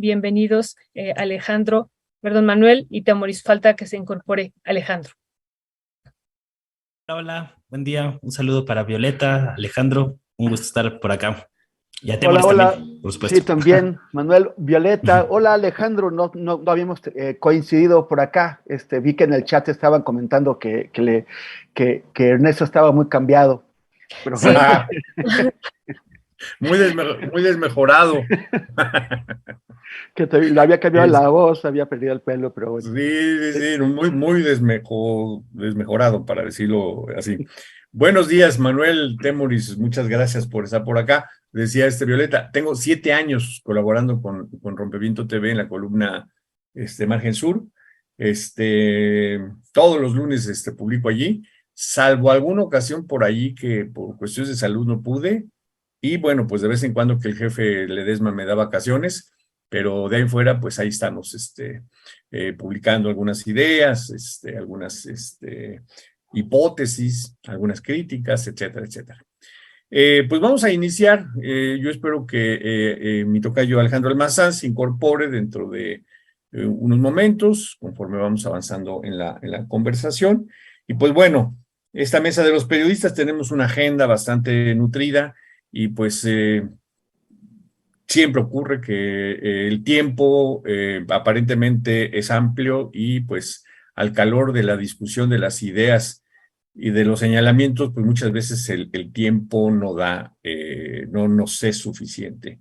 Bienvenidos, Manuel y Temoris. Falta que se incorpore Alejandro. Hola, buen día. Un saludo para Violeta, Alejandro. Un gusto estar por acá. Y a Hola, Temoris hola. también, por Sí, supuesto. también, Manuel, Violeta. Hola, Alejandro. No habíamos coincidido por acá. Vi que en el chat estaban comentando que Ernesto estaba muy cambiado. Pero Sí. Muy desmejorado. le había cambiado Es- la voz, había perdido el pelo, pero bueno. sí, muy desmejorado, para decirlo así. Buenos días, Manuel Temoris, muchas gracias por estar por acá. Decía Violeta, tengo 7 años colaborando con Rompeviento TV en la columna Margen Sur. Todos los lunes publico allí, salvo alguna ocasión por allí que por cuestiones de salud no pude. Y bueno, pues de vez en cuando que el jefe Ledesma me da vacaciones, pero de ahí fuera, pues ahí estamos, publicando algunas ideas, algunas hipótesis, algunas críticas, etcétera, etcétera. Pues vamos a iniciar. Yo espero que mi tocayo Alejandro Almazán se incorpore dentro de unos momentos, conforme vamos avanzando en la conversación. Y pues bueno, esta mesa de los periodistas tenemos una agenda bastante nutrida y pues siempre ocurre que el tiempo aparentemente es amplio y pues al calor de la discusión de las ideas y de los señalamientos, pues muchas veces el tiempo no da, no nos es suficiente.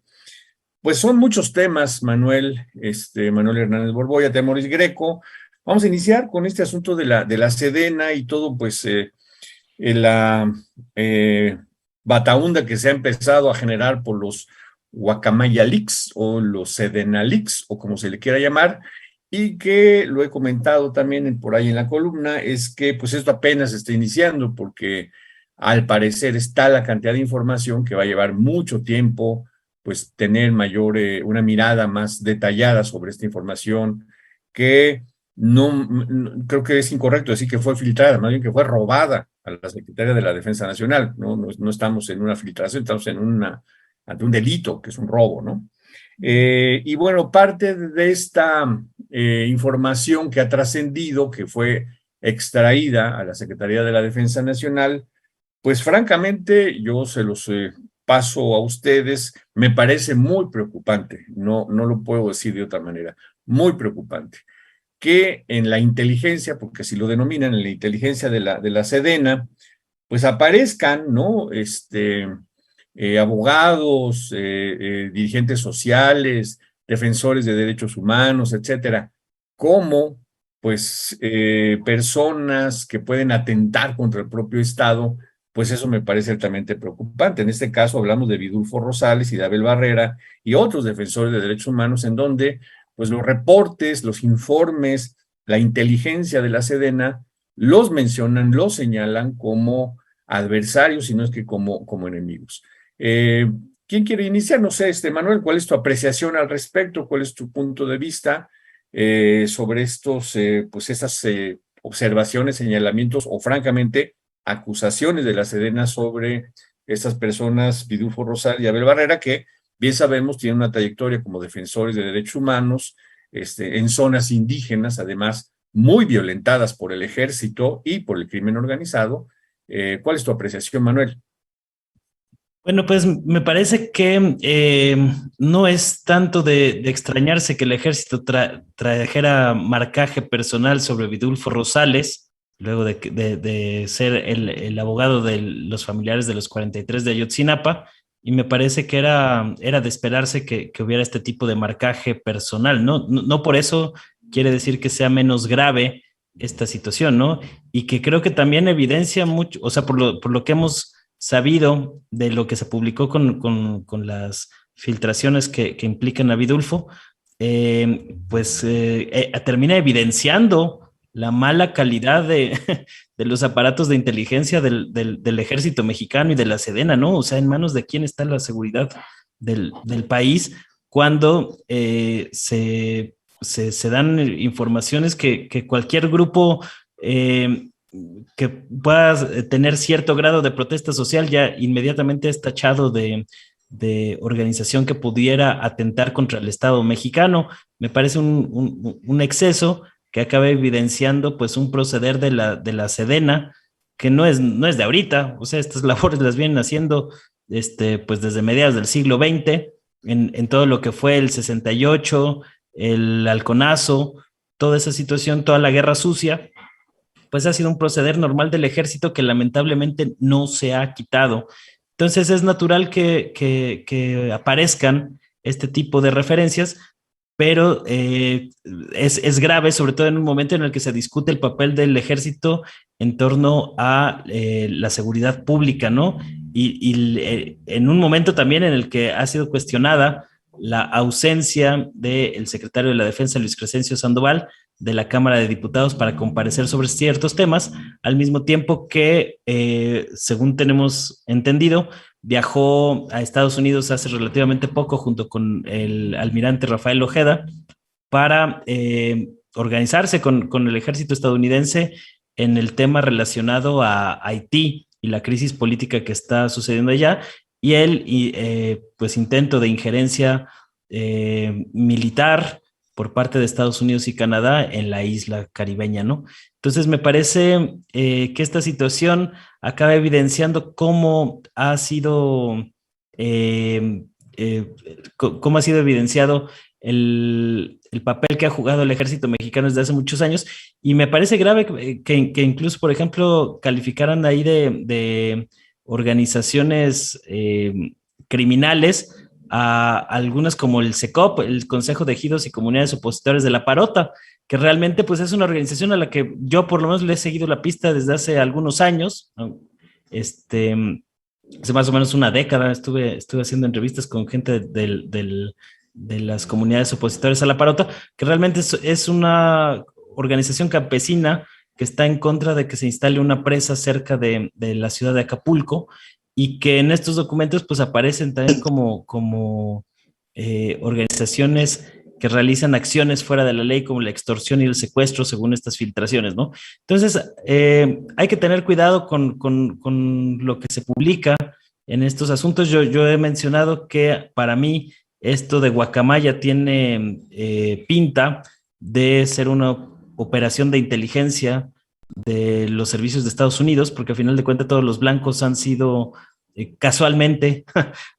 Pues son muchos temas, Manuel, Manuel Hernández Borboya, Temoris Greco. Vamos a iniciar con este asunto de la Sedena y todo, pues, la bataunda que se ha empezado a generar por los Guacamaya Leaks o los Sedena Leaks, o como se le quiera llamar, y que lo he comentado también por ahí en la columna, es que pues esto apenas está iniciando, porque al parecer está la cantidad de información que va a llevar mucho tiempo, pues tener una mirada más detallada sobre esta información, que creo que es incorrecto decir que fue filtrada, más bien que fue robada a la Secretaría de la Defensa Nacional. No estamos en una filtración, estamos ante un delito, que es un robo, ¿no? Y bueno, parte de esta información que ha trascendido, que fue extraída a la Secretaría de la Defensa Nacional, pues francamente yo se los paso a ustedes, me parece muy preocupante, no lo puedo decir de otra manera, muy preocupante, que en la inteligencia, porque así lo denominan, en la inteligencia de la Sedena, pues aparezcan, ¿no? Abogados, dirigentes sociales, defensores de derechos humanos, etcétera, como pues personas que pueden atentar contra el propio Estado, pues eso me parece altamente preocupante. En este caso hablamos de Vidulfo Rosales y de Abel Barrera y otros defensores de derechos humanos, en donde pues los reportes, los informes, la inteligencia de la Sedena los mencionan, los señalan como adversarios, sino es que como enemigos. ¿Quién quiere iniciar? No sé, Manuel, ¿cuál es tu apreciación al respecto? ¿Cuál es tu punto de vista sobre estas observaciones, señalamientos o francamente acusaciones de la Sedena sobre estas personas, Vidulfo Rosal y Abel Barrera, que bien sabemos tienen una trayectoria como defensores de derechos humanos en zonas indígenas, además muy violentadas por el ejército y por el crimen organizado? ¿Cuál es tu apreciación, Manuel? Bueno, pues me parece que no es tanto de extrañarse que el ejército trajera marcaje personal sobre Vidulfo Rosales, luego de ser el abogado de los familiares de los 43 de Ayotzinapa, y me parece que era de esperarse que hubiera este tipo de marcaje personal, ¿no? No por eso quiere decir que sea menos grave esta situación, ¿no? Y que creo que también evidencia mucho, o sea, por lo que hemos sabido de lo que se publicó con las filtraciones que implican a Vidulfo, termina evidenciando la mala calidad de los aparatos de inteligencia del ejército mexicano y de la Sedena, ¿no? O sea, en manos de quién está la seguridad del país cuando se dan informaciones que cualquier grupo que pueda tener cierto grado de protesta social ya inmediatamente es tachado de organización que pudiera atentar contra el Estado mexicano. Me parece un exceso que acaba evidenciando pues un proceder de la Sedena que no es de ahorita, o sea, estas labores las vienen haciendo pues desde mediados del siglo XX, en todo lo que fue el 68, el halconazo, toda esa situación, toda la guerra sucia, pues ha sido un proceder normal del ejército que lamentablemente no se ha quitado. Entonces es natural que aparezcan este tipo de referencias, pero es grave, sobre todo en un momento en el que se discute el papel del ejército en torno a la seguridad pública, ¿no? En un momento también en el que ha sido cuestionada la ausencia del secretario de la Defensa, Luis Crescencio Sandoval, de la Cámara de Diputados para comparecer sobre ciertos temas, al mismo tiempo que, según tenemos entendido, viajó a Estados Unidos hace relativamente poco junto con el almirante Rafael Ojeda para organizarse con el ejército estadounidense en el tema relacionado a Haití y la crisis política que está sucediendo allá, y pues intento de injerencia militar por parte de Estados Unidos y Canadá en la isla caribeña, ¿no? Entonces me parece que esta situación acaba evidenciando cómo ha sido evidenciado el papel que ha jugado el ejército mexicano desde hace muchos años, y me parece grave que incluso, por ejemplo, calificaran ahí de organizaciones criminales a algunas como el SECOP, el Consejo de Ejidos y Comunidades Opositores de la Parota, que realmente pues es una organización a la que yo por lo menos le he seguido la pista desde hace algunos años, hace más o menos una década estuve haciendo entrevistas con gente de las comunidades opositores a la Parota, que realmente es una organización campesina que está en contra de que se instale una presa cerca de la ciudad de Acapulco, y que en estos documentos pues aparecen también como organizaciones que realizan acciones fuera de la ley, como la extorsión y el secuestro, según estas filtraciones, ¿no? Entonces, hay que tener cuidado con lo que se publica en estos asuntos. Yo he mencionado que para mí esto de Guacamaya tiene pinta de ser una operación de inteligencia de los servicios de Estados Unidos, porque al final de cuentas todos los blancos han sido casualmente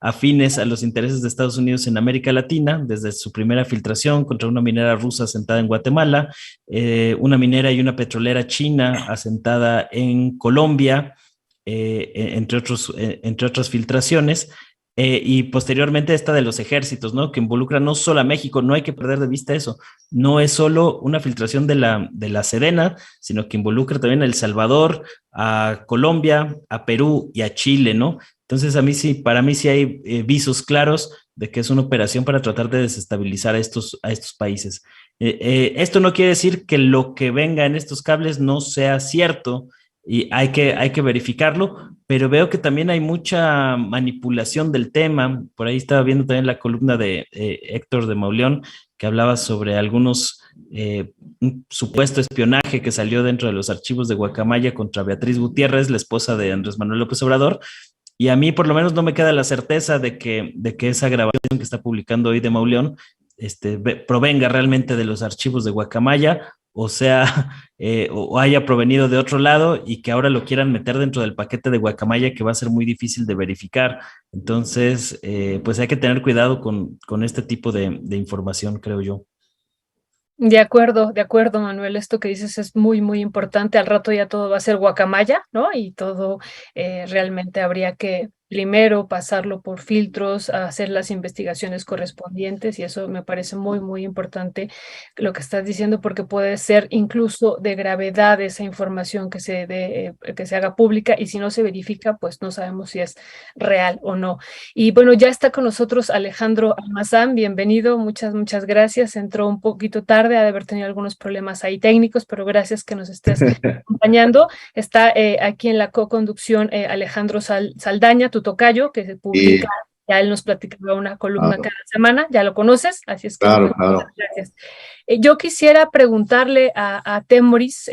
afines a los intereses de Estados Unidos en América Latina, desde su primera filtración contra una minera rusa asentada en Guatemala, una minera y una petrolera china asentada en Colombia, entre otras filtraciones. Y posteriormente esta de los ejércitos, ¿no? Que involucra no solo a México, no hay que perder de vista eso, no es solo una filtración de la Sedena, sino que involucra también a El Salvador, a Colombia, a Perú y a Chile, ¿no? Entonces para mí sí hay visos claros de que es una operación para tratar de desestabilizar a estos países. Esto no quiere decir que lo que venga en estos cables no sea cierto, y hay que verificarlo, pero veo que también hay mucha manipulación del tema. Por ahí estaba viendo también la columna de Héctor de Mauleón, que hablaba sobre un supuesto espionaje que salió dentro de los archivos de Guacamaya contra Beatriz Gutiérrez, la esposa de Andrés Manuel López Obrador, y a mí por lo menos no me queda la certeza de que esa grabación que está publicando hoy de Mauleón provenga realmente de los archivos de Guacamaya, o sea, o haya provenido de otro lado, y que ahora lo quieran meter dentro del paquete de Guacamaya, que va a ser muy difícil de verificar. Entonces, pues hay que tener cuidado con este tipo de información, creo yo. De acuerdo, Manuel. Esto que dices es muy, muy importante. Al rato ya todo va a ser guacamaya, ¿no? Y todo realmente habría que primero pasarlo por filtros, hacer las investigaciones correspondientes, y eso me parece muy, muy importante lo que estás diciendo, porque puede ser incluso de gravedad esa información que que se haga pública, y si no se verifica, pues no sabemos si es real o no. Y bueno, ya está con nosotros Alejandro Almazán, bienvenido, muchas gracias. Entró un poquito tarde, ha de haber tenido algunos problemas ahí técnicos, pero gracias que nos estés acompañando. Está aquí en la co-conducción Alejandro Saldaña, tu tocayo, que se publica, ya él nos platicaba una columna cada semana, ya lo conoces, así es que claro. Muchas gracias. Yo quisiera preguntarle a Temoris,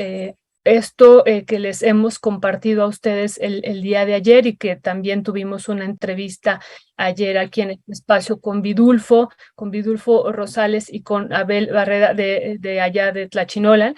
esto que les hemos compartido a ustedes el día de ayer y que también tuvimos una entrevista ayer aquí en este espacio con Vidulfo Rosales y con Abel Barrera de allá de Tlachinolan,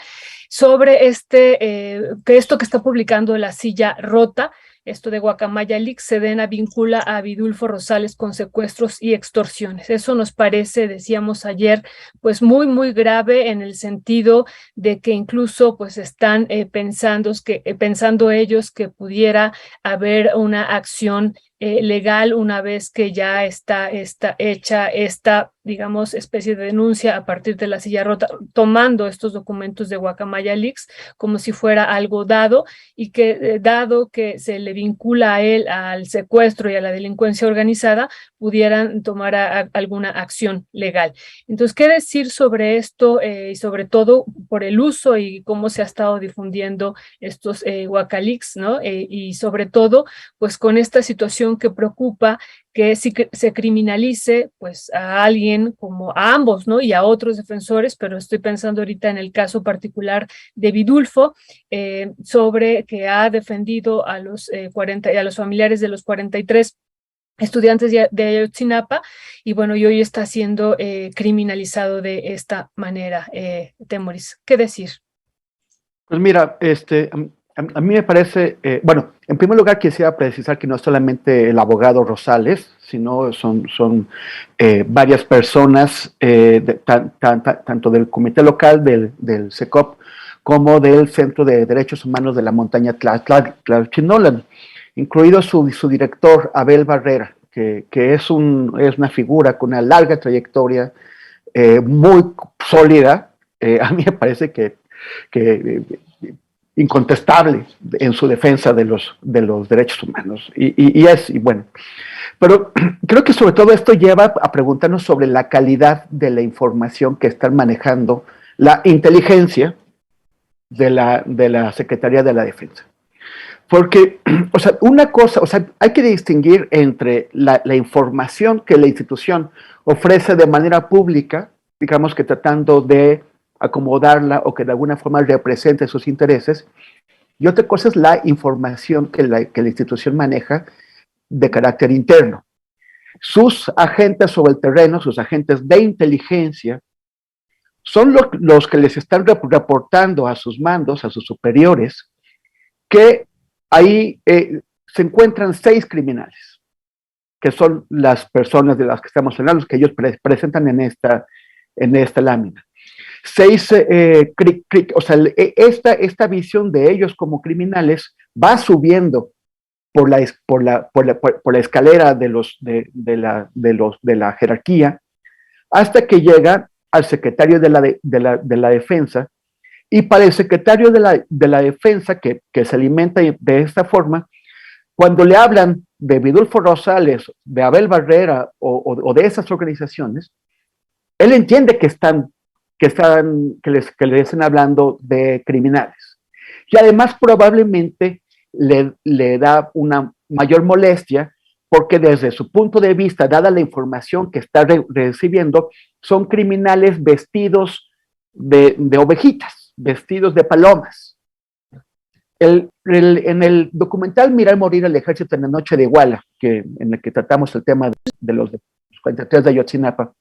sobre que esto que está publicando La Silla Rota, esto de Guacamaya Leaks, Sedena vincula a Vidulfo Rosales con secuestros y extorsiones. Eso nos parece, decíamos ayer, pues muy, muy grave en el sentido de que incluso pues están pensando ellos que pudiera haber una acción legal una vez que ya está hecha esta, digamos, especie de denuncia a partir de La Silla Rota, tomando estos documentos de Guacamaya Leaks como si fuera algo dado, y que dado que se le vincula a él al secuestro y a la delincuencia organizada, pudieran tomar alguna acción legal. Entonces, ¿qué decir sobre esto y sobre todo por el uso y cómo se ha estado difundiendo estos Guacaleaks, ¿no? Y sobre todo, pues con esta situación que preocupa, que se criminalice pues a alguien como a ambos, ¿no? Y a otros defensores, pero estoy pensando ahorita en el caso particular de Vidulfo, sobre que ha defendido a los a los familiares de los 43 estudiantes de Ayotzinapa, y bueno, y hoy está siendo criminalizado de esta manera. Temoris, ¿qué decir? Pues mira, a mí me parece, bueno, en primer lugar quisiera precisar que no es solamente el abogado Rosales, sino son varias personas, tanto del comité local del SECOP como del Centro de Derechos Humanos de la Montaña Tlachinolan, incluido su director, Abel Barrera, que es una figura con una larga trayectoria, muy sólida. A mí me parece que incontestable en su defensa de los derechos humanos. Y bueno, pero creo que sobre todo esto lleva a preguntarnos sobre la calidad de la información que están manejando la inteligencia de la Secretaría de la Defensa. Porque, o sea, una cosa, o sea, hay que distinguir entre la información que la institución ofrece de manera pública, digamos que tratando de acomodarla o que de alguna forma represente sus intereses, y otra cosa es la información que la institución maneja de carácter interno. Sus agentes sobre el terreno, sus agentes de inteligencia, son los que les están reportando a sus mandos, a sus superiores, que ahí se encuentran 6 criminales, que son las personas de las que estamos hablando, que ellos presentan en esta lámina. 6, o sea, esta visión de ellos como criminales va subiendo por la escalera de la jerarquía hasta que llega al secretario de la Defensa. Y para el secretario de la Defensa, que se alimenta de esta forma, cuando le hablan de Vidulfo Rosales, de Abel Barrera o de esas organizaciones, él entiende que le están hablando de criminales. Y además probablemente le da una mayor molestia porque desde su punto de vista, dada la información que está recibiendo, son criminales vestidos de ovejitas, vestidos de palomas. En el documental Mirar Morir al Ejército en la Noche de Iguala, en el que tratamos el tema de los 43 de Ayotzinapa,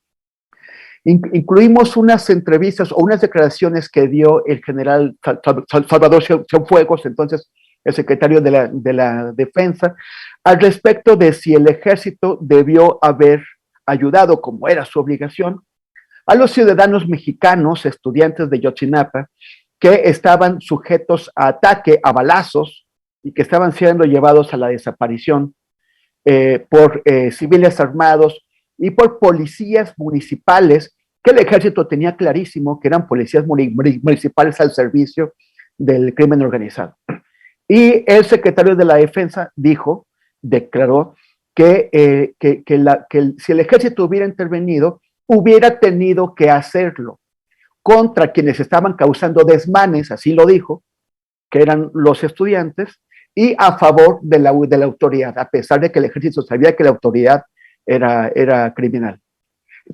incluimos unas entrevistas o unas declaraciones que dio el general Salvador Cienfuegos, entonces el secretario de la Defensa, al respecto de si el ejército debió haber ayudado, como era su obligación, a los ciudadanos mexicanos, estudiantes de Ayotzinapa, que estaban sujetos a ataque, a balazos, y que estaban siendo llevados a la desaparición por civiles armados y por policías municipales, que el ejército tenía clarísimo que eran policías municipales al servicio del crimen organizado. Y el secretario de la Defensa declaró que si el ejército hubiera intervenido, hubiera tenido que hacerlo contra quienes estaban causando desmanes, así lo dijo, que eran los estudiantes, y a favor de la autoridad, a pesar de que el ejército sabía que la autoridad era criminal.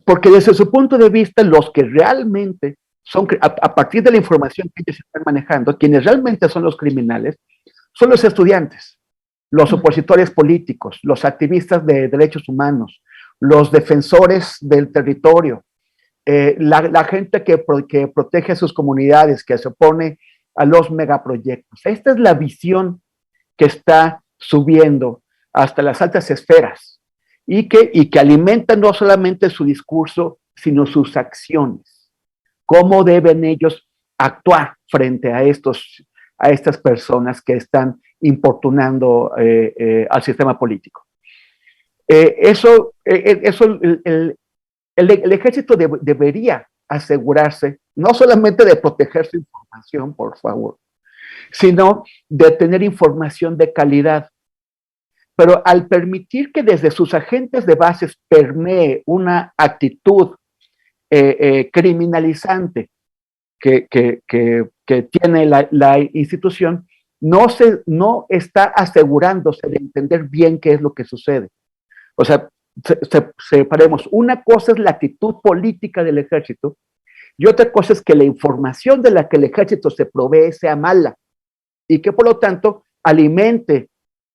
Porque desde su punto de vista, los que realmente a partir de la información que ellos están manejando, quienes realmente son los criminales son los estudiantes, los opositores políticos, los activistas de derechos humanos, los defensores del territorio, la gente que protege a sus comunidades, que se opone a los megaproyectos. Esta es la visión que está subiendo hasta las altas esferas y que alimenta no solamente su discurso, sino sus acciones. ¿Cómo deben ellos actuar frente a estas personas que están importunando al sistema político? El ejército debería asegurarse no solamente de proteger su información, por favor, sino de tener información de calidad. Pero al permitir que desde sus agentes de bases permee una actitud criminalizante que tiene la institución, no está asegurándose de entender bien qué es lo que sucede. O sea, separemos. Una cosa es la actitud política del ejército y otra cosa es que la información de la que el ejército se provee sea mala y que por lo tanto alimente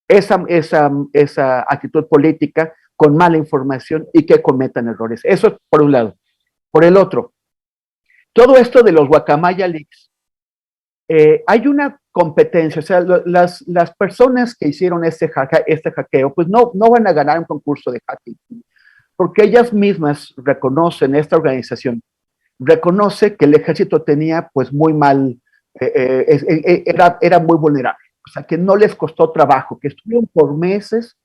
esa actitud política con mala información y que cometan errores. Eso es por un lado. Por el otro, todo esto de los Guacamaya Leaks, hay una competencia, o sea, las personas que hicieron este hackeo, pues no van a ganar un concurso de hacking, porque ellas mismas reconocen, esta organización reconoce que el ejército tenía pues muy mal, era muy vulnerable, o sea, que no les costó trabajo, que estuvieron por meses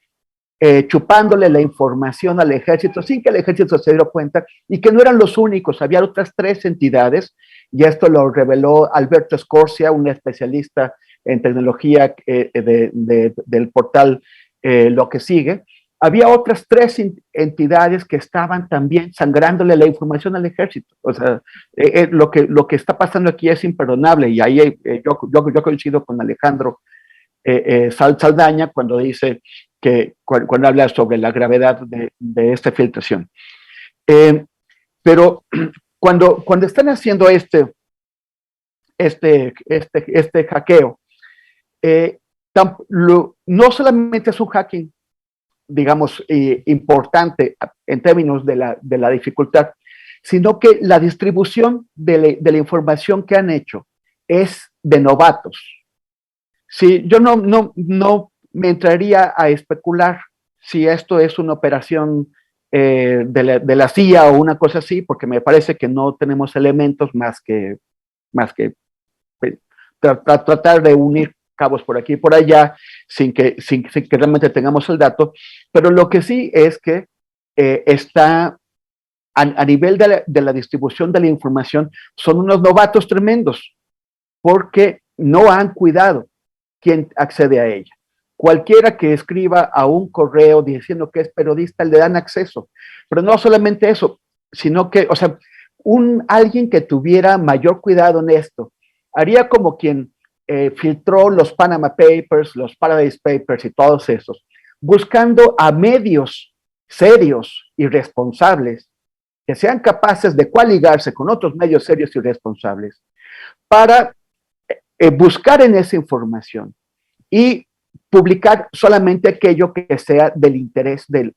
chupándole la información al ejército sin que el ejército se diera cuenta y que no eran los únicos, había otras 3 entidades y esto lo reveló Alberto Scorsia, un especialista en tecnología del portal Lo que Sigue. Había otras 3 entidades que estaban también sangrándole la información al ejército. O sea, lo que está pasando aquí es imperdonable y ahí yo coincido con Alejandro Saldaña cuando dice que cuando habla sobre la gravedad de esta filtración. Pero cuando están haciendo este hackeo, no solamente es un hacking, digamos, importante en términos de la dificultad, sino que la distribución de la información que han hecho es de novatos. Sí, yo no me entraría a especular si esto es una operación de la CIA o una cosa así, porque me parece que no tenemos elementos más que tratar de unir cabos por aquí y por allá sin que realmente tengamos el dato, pero lo que sí es que está a nivel de la distribución de la información, son unos novatos tremendos, porque no han cuidado quién accede a ella. Cualquiera que escriba a un correo diciendo que es periodista le dan acceso, pero no solamente eso, sino que, o sea, alguien que tuviera mayor cuidado en esto, haría como quien filtró los Panama Papers, los Paradise Papers y todos esos, buscando a medios serios y responsables que sean capaces de coaligarse con otros medios serios y responsables para buscar en esa información y publicar solamente aquello que sea del interés de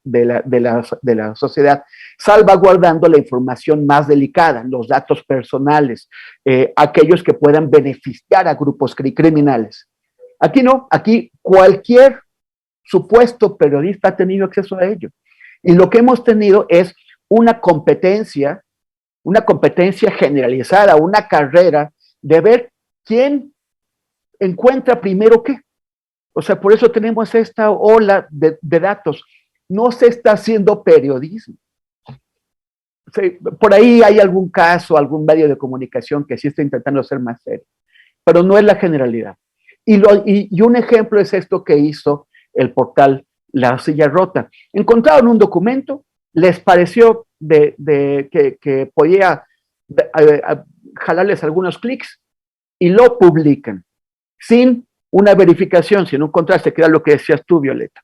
la sociedad, salvaguardando la información más delicada, los datos personales, aquellos que puedan beneficiar a grupos criminales. Aquí no, aquí cualquier supuesto periodista ha tenido acceso a ello. Y lo que hemos tenido es una competencia generalizada, una carrera de ver quién encuentra primero qué. O sea, por eso tenemos esta ola de datos. No se está haciendo periodismo. O sea, por ahí hay algún caso, algún medio de comunicación que sí está intentando ser más serio, pero no es la generalidad. Y un ejemplo es esto que hizo el portal La Silla Rota. Encontraron un documento, les pareció que podía jalarles algunos clics y lo publican sin una verificación, sin un contraste, que era lo que decías tú, Violeta.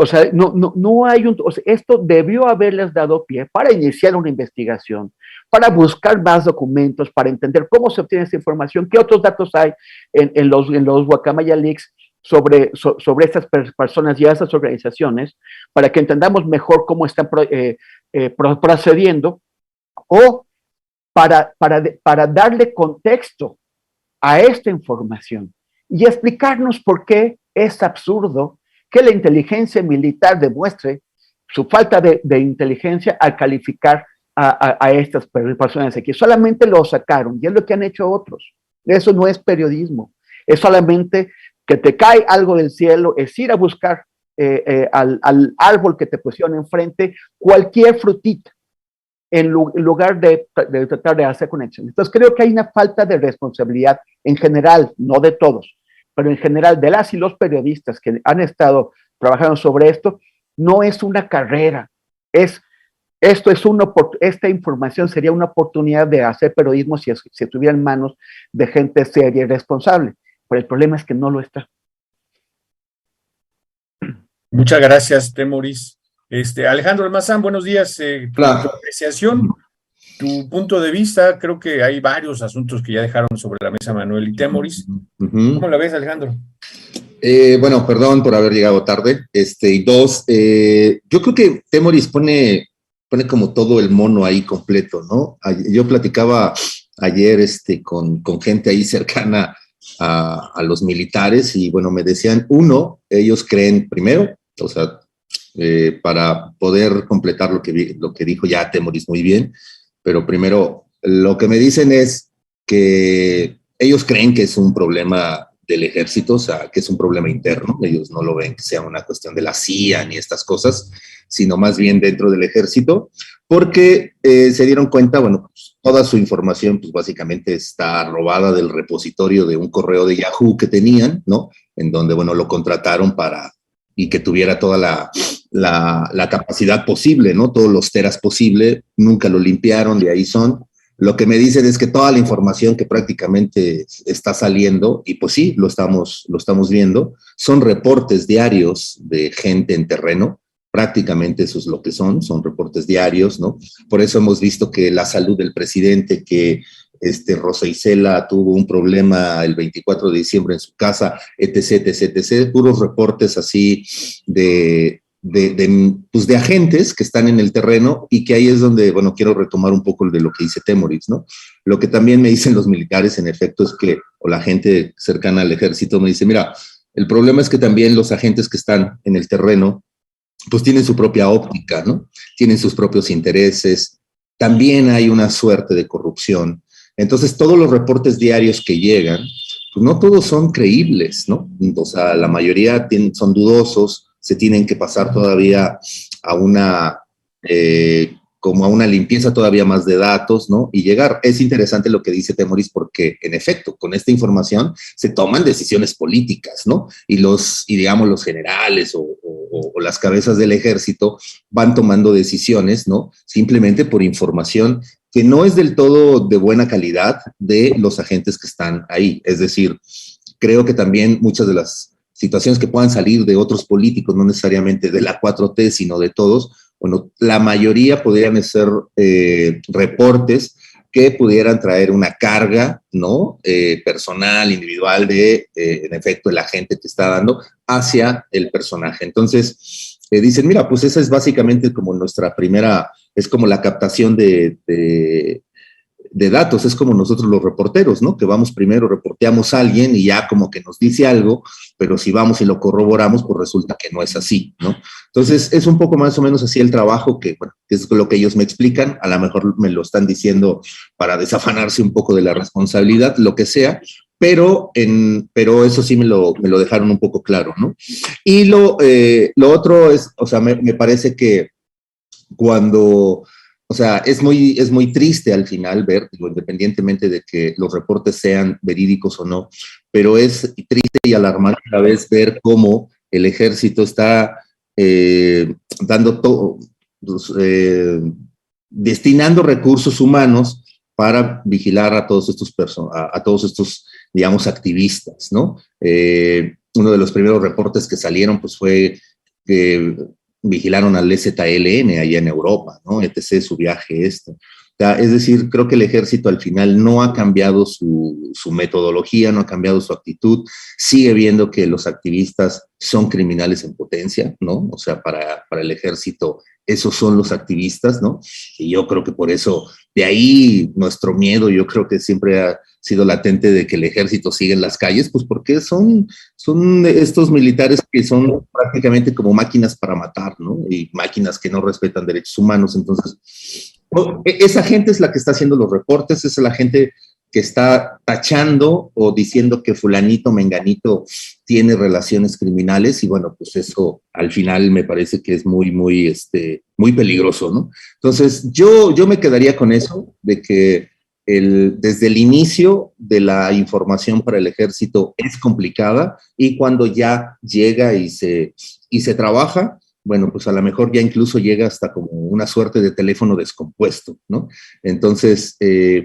O sea, no hay o sea, esto debió haberles dado pie para iniciar una investigación, para buscar más documentos, para entender cómo se obtiene esa información, qué otros datos hay en los Guacamaya Leaks sobre estas personas y esas organizaciones, para que entendamos mejor cómo están procediendo, o para darle contexto a esta información y explicarnos por qué es absurdo que la inteligencia militar demuestre su falta de inteligencia al calificar a estas personas aquí. Solamente lo sacaron, y es lo que han hecho otros. Eso no es periodismo, es solamente que te cae algo del cielo, es ir a buscar al árbol que te pusieron enfrente cualquier frutita, en lugar de tratar de hacer conexiones. Entonces creo que hay una falta de responsabilidad en general, no de todos, pero en general de las y los periodistas que han estado trabajando sobre esto. No es una carrera, esta información sería una oportunidad de hacer periodismo si estuviera en manos de gente seria y responsable, pero el problema es que no lo está. Muchas gracias, Temoris. Alejandro Almazán, buenos días. Tu apreciación, tu punto de vista. Creo que hay varios asuntos que ya dejaron sobre la mesa Manuel y Temoris. ¿Cómo la ves, Alejandro? Bueno, perdón por haber llegado tarde. Y dos, yo creo que Temoris pone como todo el mono ahí completo, ¿no? Yo platicaba ayer con gente ahí cercana a los militares y, bueno, me decían, ellos creen primero, o sea, para poder completar lo que dijo ya Temoris muy bien, pero primero lo que me dicen es que ellos creen que es un problema del ejército, o sea, que es un problema interno. Ellos no lo ven que sea una cuestión de la CIA ni estas cosas, sino más bien dentro del ejército, porque se dieron cuenta, bueno, pues, toda su información, pues básicamente está robada del repositorio de un correo de Yahoo que tenían, ¿no? En donde, bueno, lo contrataron y que tuviera toda la capacidad posible, ¿no? Todos los teras posible, nunca lo limpiaron, de ahí son. Lo que me dicen es que toda la información que prácticamente está saliendo, y pues sí, lo estamos viendo, son reportes diarios de gente en terreno. Prácticamente eso es lo que son reportes diarios, ¿no? Por eso hemos visto que la salud del presidente, que Rosa Isela tuvo un problema el 24 de diciembre en su casa, etc., etc., etc., puros reportes así de agentes que están en el terreno, y que ahí es donde, bueno, quiero retomar un poco de lo que dice Temoris, ¿no? Lo que también me dicen los militares, en efecto, es que, o la gente cercana al ejército me dice, mira, el problema es que también los agentes que están en el terreno, pues tienen su propia óptica, ¿no? Tienen sus propios intereses, también hay una suerte de corrupción. Entonces, todos los reportes diarios que llegan, pues no todos son creíbles, ¿no? O sea, la mayoría son dudosos, se tienen que pasar todavía a como a una limpieza todavía más de datos, ¿no? Y llegar. Es interesante lo que dice Temoris, porque en efecto, con esta información se toman decisiones políticas, ¿no? Y digamos, los generales o las cabezas del ejército van tomando decisiones, ¿no? Simplemente por información que no es del todo de buena calidad de los agentes que están ahí. Es decir, creo que también muchas de las situaciones que puedan salir de otros políticos, no necesariamente de la 4T, sino de todos, bueno, la mayoría podrían ser reportes que pudieran traer una carga, ¿no? Personal, individual en efecto, el agente que está dando hacia el personaje. Entonces, dicen, mira, pues esa es básicamente como nuestra primera, es como la captación de datos, es como nosotros los reporteros, ¿no? Que vamos primero, reporteamos a alguien y ya como que nos dice algo, pero si vamos y lo corroboramos, pues resulta que no es así, ¿no? Entonces, es un poco más o menos así el trabajo que, bueno, es lo que ellos me explican, a lo mejor me lo están diciendo para desafanarse un poco de la responsabilidad, lo que sea, pero eso sí me lo dejaron un poco claro, ¿no? Y lo otro es, o sea, me parece que cuando... O sea, es muy triste al final ver, digo, independientemente de que los reportes sean verídicos o no, pero es triste y alarmante a la vez ver cómo el ejército está destinando recursos humanos para vigilar a todos estos, digamos, activistas, ¿no? Uno de los primeros reportes que salieron, pues fue que vigilaron al EZLN allá en Europa, ¿no? etc., su viaje Es decir, creo que el ejército al final no ha cambiado su metodología, no ha cambiado su actitud, sigue viendo que los activistas son criminales en potencia, ¿no? O sea, para el ejército esos son los activistas, ¿no? Y yo creo que por eso, de ahí nuestro miedo, yo creo que siempre ha sido latente de que el ejército siga en las calles, pues porque son estos militares que son prácticamente como máquinas para matar, ¿no? Y máquinas que no respetan derechos humanos. Entonces, esa gente es la que está haciendo los reportes, esa es la gente que está tachando o diciendo que fulanito, menganito tiene relaciones criminales, y bueno, pues eso al final me parece que es muy peligroso, ¿no? Entonces, yo me quedaría con eso, de que desde el inicio de la información para el ejército es complicada, y cuando ya llega y se trabaja, bueno, pues a lo mejor ya incluso llega hasta como una suerte de teléfono descompuesto, ¿no? Entonces,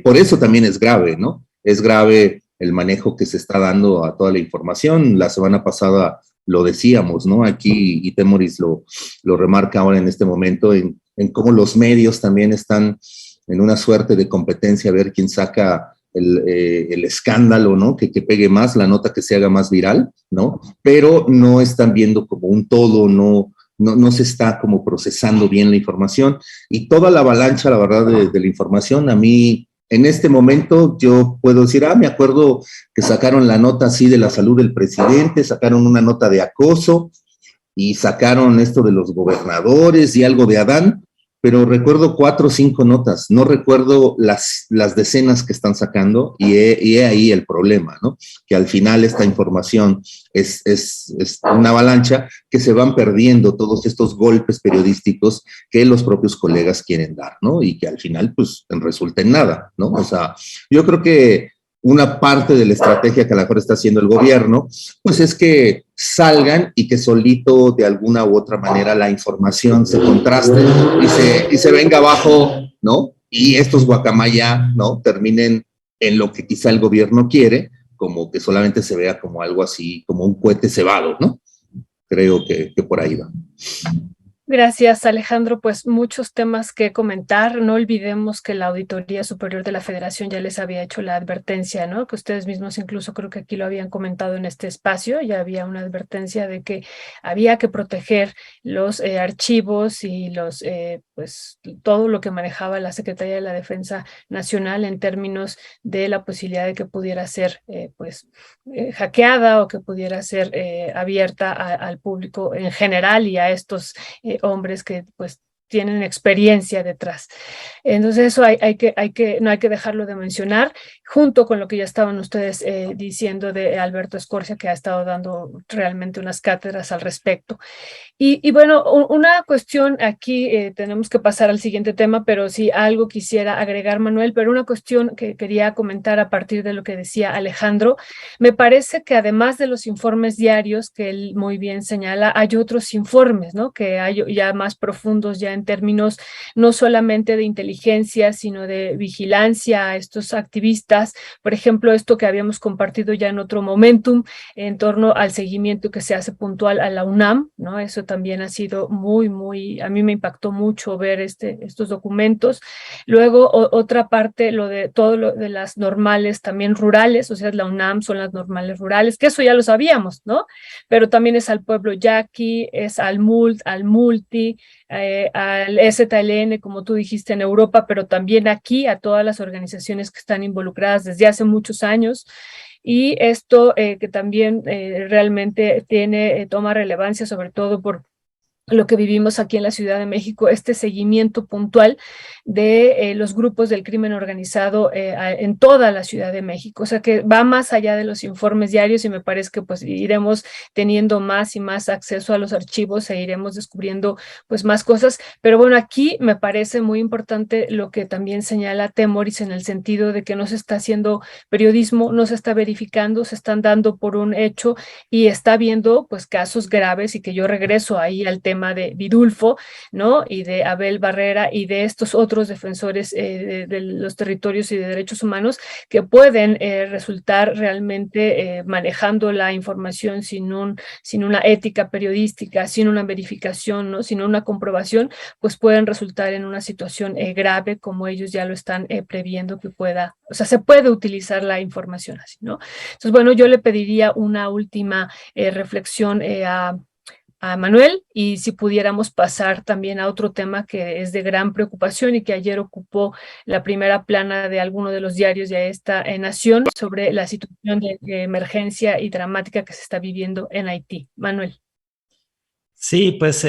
por eso también es grave, ¿no? Es grave el manejo que se está dando a toda la información. La semana pasada lo decíamos, ¿no? Aquí, y Temoris lo remarca ahora en este momento, en cómo los medios también están en una suerte de competencia a ver quién saca el escándalo, ¿no? Que pegue más, la nota que se haga más viral, ¿no? Pero no están viendo como un todo, no se está como procesando bien la información, y toda la avalancha, la verdad, de la información, a mí, en este momento, yo puedo decir, me acuerdo que sacaron la nota así de la salud del presidente, sacaron una nota de acoso, y sacaron esto de los gobernadores y algo de Adán, pero recuerdo 4 o 5 notas, no recuerdo las decenas que están sacando, y he ahí el problema, ¿no? Que al final esta información es una avalancha, que se van perdiendo todos estos golpes periodísticos que los propios colegas quieren dar, ¿no? Y que al final, pues, resulta en nada, ¿no? O sea, yo creo que una parte de la estrategia que a lo mejor está haciendo el gobierno, pues es que salgan y que solito, de alguna u otra manera, la información se contraste y se venga abajo, ¿no? Y estos guacamaya, ¿no? Terminen en lo que quizá el gobierno quiere, como que solamente se vea como algo así, como un cohete cebado, ¿no? Creo que por ahí va. Gracias, Alejandro. Pues muchos temas que comentar. No olvidemos que la Auditoría Superior de la Federación ya les había hecho la advertencia, ¿no? Que ustedes mismos incluso creo que aquí lo habían comentado en este espacio. Ya había una advertencia de que había que proteger los archivos y pues todo lo que manejaba la Secretaría de la Defensa Nacional en términos de la posibilidad de que pudiera ser hackeada, o que pudiera ser abierta al público en general, y a estos hombres que pues tienen experiencia detrás. Entonces eso no hay que dejarlo de mencionar, junto con lo que ya estaban ustedes diciendo de Alberto Escorcia, que ha estado dando realmente unas cátedras al respecto. Y bueno, una cuestión aquí, tenemos que pasar al siguiente tema, pero sí algo quisiera agregar, Manuel, pero una cuestión que quería comentar a partir de lo que decía Alejandro. Me parece que además de los informes diarios que él muy bien señala, hay otros informes, ¿no? Que hay ya más profundos, ya en términos no solamente de inteligencia, sino de vigilancia a estos activistas. Por ejemplo, esto que habíamos compartido ya en otro momentum, en torno al seguimiento que se hace puntual a la UNAM, ¿no? Eso también ha sido a mí me impactó mucho ver estos documentos. Luego, otra parte, lo de todo lo de las normales también rurales, o sea, la UNAM son las normales rurales, que eso ya lo sabíamos, ¿no? Pero también es al pueblo yaqui, es al multi, al EZLN, como tú dijiste, en Europa, pero también aquí a todas las organizaciones que están involucradas desde hace muchos años. Y esto que también realmente toma relevancia, sobre todo por lo que vivimos aquí en la Ciudad de México, este seguimiento puntual de los grupos del crimen organizado en toda la Ciudad de México. O sea, que va más allá de los informes diarios, y me parece que pues iremos teniendo más y más acceso a los archivos e iremos descubriendo pues más cosas. Pero bueno, aquí me parece muy importante lo que también señala Temoris, en el sentido de que no se está haciendo periodismo, no se está verificando, se están dando por un hecho, y está habiendo pues casos graves, y que yo regreso ahí al tema tema de Vidulfo, ¿no? Y de Abel Barrera y de estos otros defensores de los territorios y de derechos humanos que pueden resultar realmente manejando la información sin una ética periodística, sin una verificación, ¿no? Sin una comprobación, pues pueden resultar en una situación grave, como ellos ya lo están previendo que pueda, o sea, se puede utilizar la información así, ¿no? Entonces, bueno, yo le pediría una última reflexión a Manuel, y si pudiéramos pasar también a otro tema que es de gran preocupación y que ayer ocupó la primera plana de alguno de los diarios de esta nación, sobre la situación de emergencia y dramática que se está viviendo en Haití. Manuel. Sí, pues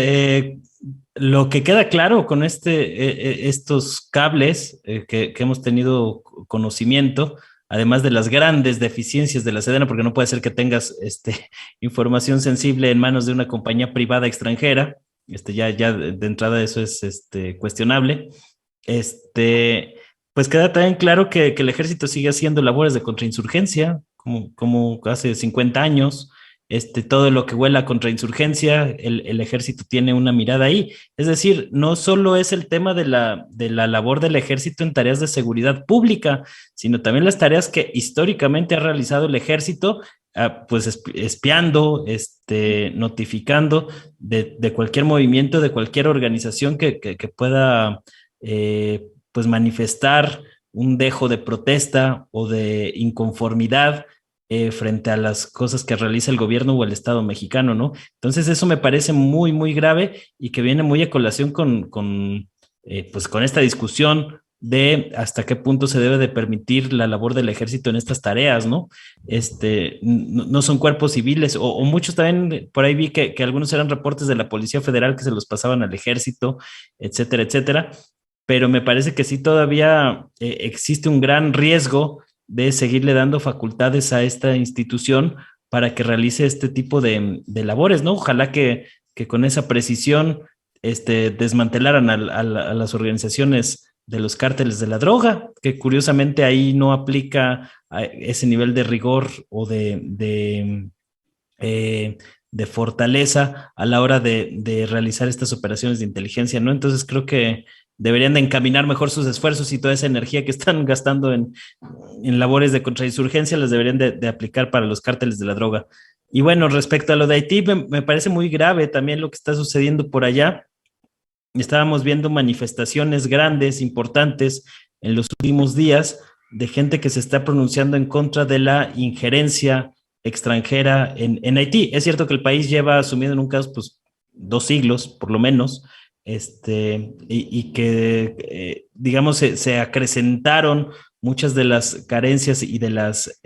lo que queda claro con estos cables que hemos tenido conocimiento, además de las grandes deficiencias de la Sedena, porque no puede ser que tengas información sensible en manos de una compañía privada extranjera, ya de entrada eso es cuestionable. Pues queda también claro que el ejército sigue haciendo labores de contrainsurgencia, como hace 50 años. Todo lo que huela a contrainsurgencia, el ejército tiene una mirada ahí. Es decir, no solo es el tema de la labor del ejército en tareas de seguridad pública, sino también las tareas que históricamente ha realizado el ejército, pues espiando, notificando de cualquier movimiento, de cualquier organización que pueda pues manifestar un dejo de protesta o de inconformidad frente a las cosas que realiza el gobierno o el Estado mexicano, ¿no? Entonces eso me parece muy, muy grave y que viene muy a colación pues con esta discusión de hasta qué punto se debe de permitir la labor del ejército en estas tareas, ¿no? No son cuerpos civiles, o muchos también, por ahí vi que algunos eran reportes de la Policía Federal que se los pasaban al ejército, etcétera, etcétera, pero me parece que sí todavía existe un gran riesgo de seguirle dando facultades a esta institución para que realice este tipo de labores, ¿no? Ojalá que con esa precisión desmantelaran a las organizaciones de los cárteles de la droga, que curiosamente ahí no aplica ese nivel de rigor o de fortaleza a la hora de realizar estas operaciones de inteligencia, ¿no? Entonces creo que deberían de encaminar mejor sus esfuerzos y toda esa energía que están gastando en labores de contrainsurgencia las deberían de aplicar para los cárteles de la droga. Y bueno, respecto a lo de Haití, me parece muy grave también lo que está sucediendo por allá. Estábamos viendo manifestaciones grandes, importantes en los últimos días de gente que se está pronunciando en contra de la injerencia extranjera en Haití. Es cierto que el país lleva sumido en un caos pues 2 siglos, por lo menos, y que, digamos, se acrecentaron muchas de las carencias y de las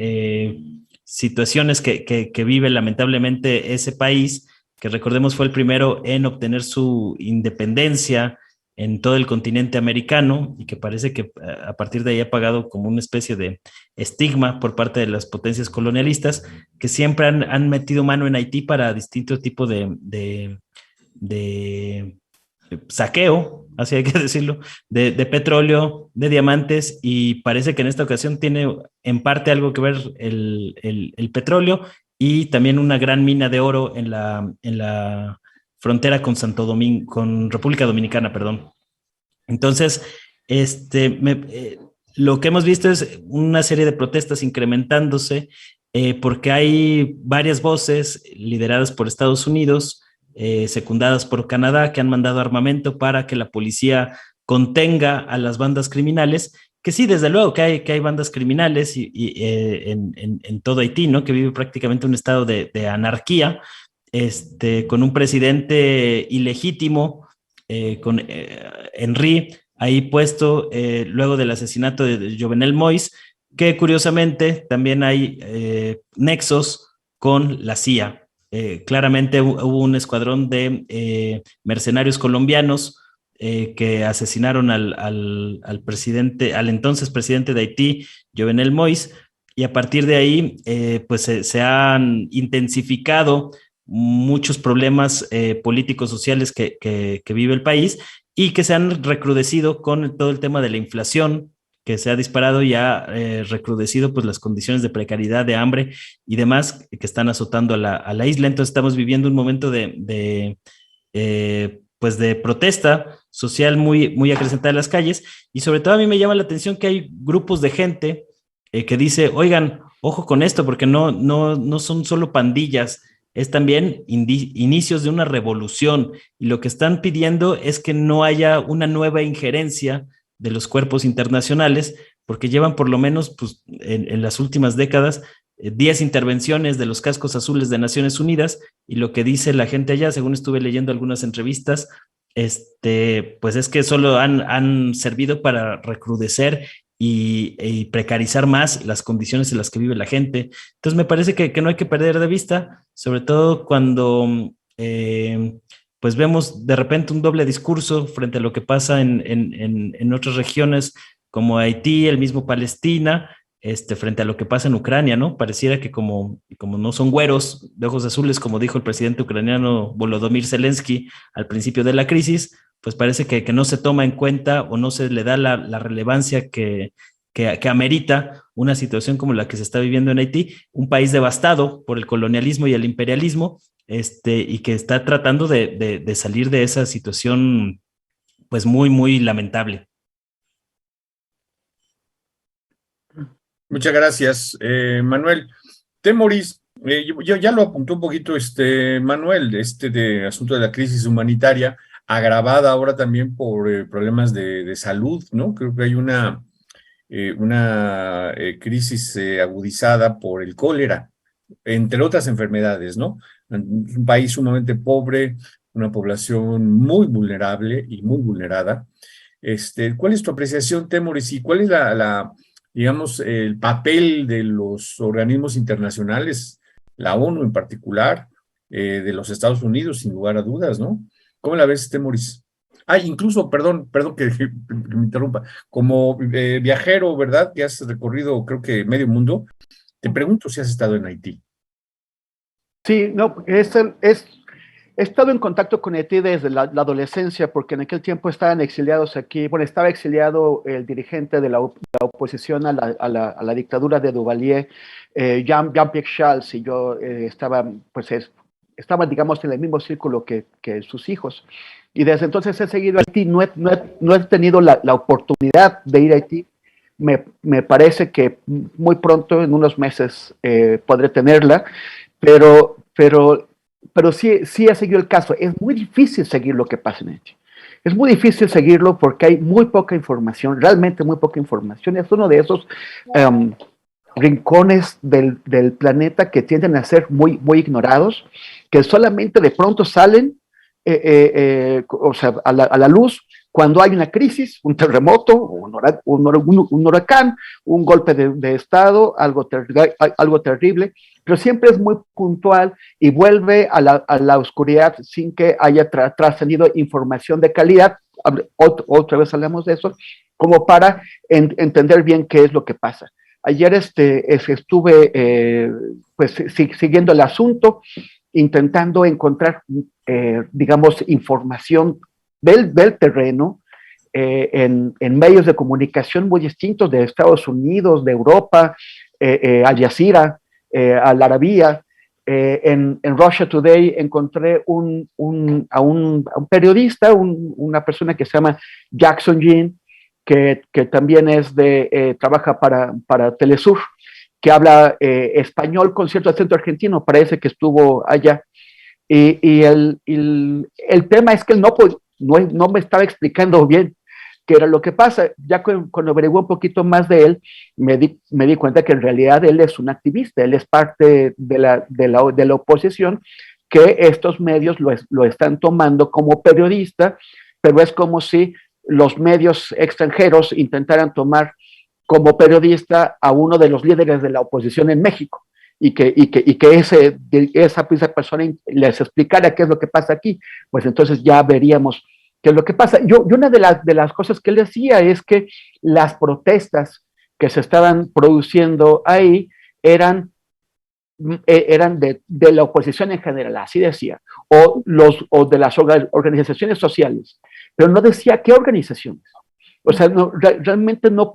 situaciones que vive lamentablemente ese país, que recordemos fue el primero en obtener su independencia en todo el continente americano y que parece que a partir de ahí ha pagado como una especie de estigma por parte de las potencias colonialistas que siempre han metido mano en Haití para distintos tipos de saqueo, así hay que decirlo, de petróleo, de diamantes, y parece que en esta ocasión tiene en parte algo que ver el petróleo y también una gran mina de oro en la frontera con con República Dominicana, perdón. Entonces, lo que hemos visto es una serie de protestas incrementándose porque hay varias voces lideradas por Estados Unidos, secundadas por Canadá, que han mandado armamento para que la policía contenga a las bandas criminales, que sí, desde luego que hay bandas criminales en todo Haití, ¿no? Que vive prácticamente un estado de anarquía, con un presidente ilegítimo, con Henry ahí puesto luego del asesinato de Jovenel Moïse, que curiosamente también hay nexos con la CIA. Claramente hubo un escuadrón de mercenarios colombianos que asesinaron al presidente, al entonces presidente de Haití, Jovenel Moïse, y a partir de ahí pues se han intensificado muchos problemas políticos, sociales que vive el país y que se han recrudecido con todo el tema de la inflación que se ha disparado y ha recrudecido pues las condiciones de precariedad, de hambre y demás que están azotando a la isla. Entonces estamos viviendo un momento de pues de protesta social muy, muy acrecentada en las calles, y sobre todo a mí me llama la atención que hay grupos de gente que dice, oigan, ojo con esto, porque no son solo pandillas, es también inicios de una revolución, y lo que están pidiendo es que no haya una nueva injerencia de los cuerpos internacionales, porque llevan por lo menos pues, en las últimas décadas 10 intervenciones de los cascos azules de Naciones Unidas, y lo que dice la gente allá, según estuve leyendo algunas entrevistas, pues es que solo han servido para recrudecer y precarizar más las condiciones en las que vive la gente. Entonces me parece que no hay que perder de vista, sobre todo cuando pues vemos de repente un doble discurso frente a lo que pasa en otras regiones como Haití, el mismo Palestina, frente a lo que pasa en Ucrania, ¿no? Pareciera que como no son güeros de ojos azules, como dijo el presidente ucraniano Volodymyr Zelensky al principio de la crisis, pues parece que no se toma en cuenta o no se le da la relevancia que amerita una situación como la que se está viviendo en Haití, un país devastado por el colonialismo y el imperialismo, y que está tratando de salir de esa situación pues muy, muy lamentable. Muchas gracias, Manuel. Temoris, yo ya lo apuntó un poquito Manuel, de asunto de la crisis humanitaria, agravada ahora también por problemas de salud, ¿no? Creo que hay una crisis agudizada por el cólera, entre otras enfermedades, ¿no? Un país sumamente pobre, una población muy vulnerable y muy vulnerada. ¿Cuál es tu apreciación, Temoris, y cuál es digamos, el papel de los organismos internacionales, la ONU en particular, de los Estados Unidos, sin lugar a dudas, ¿no? ¿Cómo la ves, Temoris? Incluso, perdón que me interrumpa, como viajero, ¿verdad? Que has recorrido, creo que medio mundo, te pregunto si has estado en Haití. Sí, no, he estado en contacto con Haití desde la adolescencia, porque en aquel tiempo estaban exiliados aquí. Bueno, estaba exiliado el dirigente de la oposición a la dictadura de Duvalier, Jean-Pierre Charles, y yo estaba, digamos, en el mismo círculo que sus hijos. Y desde entonces he seguido a Haití, no he tenido la oportunidad de ir a Haití. Me parece que muy pronto, en unos meses, podré tenerla, pero sí ha seguido el caso. Es muy difícil seguir lo que pasa en Haití. Es muy difícil seguirlo porque hay muy poca información, realmente muy poca información. Es uno de esos rincones del planeta que tienden a ser muy, muy ignorados, que solamente de pronto salen o sea, a la luz cuando hay una crisis, un terremoto, un huracán, un golpe de estado, algo terrible, pero siempre es muy puntual y vuelve a la oscuridad sin que haya trascendido información de calidad. Otra vez hablamos de eso, como para entender bien qué es lo que pasa. Ayer estuve pues, siguiendo el asunto, intentando encontrar, digamos, información del terreno en medios de comunicación muy distintos de Estados Unidos, de Europa, Al Jazeera, Al Arabia. En Russia Today encontré a un periodista, una persona que se llama Jackson Jean, que también trabaja para Telesur, que habla español con cierto acento argentino, parece que estuvo allá. Y el tema es que él no me estaba explicando bien qué era lo que pasa. Ya cuando averigué un poquito más de él, me di cuenta que en realidad él es un activista, él es parte de la oposición, que estos medios lo están tomando como periodista, pero es como si los medios extranjeros intentaran tomar como periodista a uno de los líderes de la oposición en México y que esa persona les explicara qué es lo que pasa aquí, pues entonces ya veríamos qué es lo que pasa. Y una de las cosas que él decía es que las protestas que se estaban produciendo ahí eran de la oposición en general, así decía, o de las organizaciones sociales, pero no decía qué organizaciones. O sea, realmente no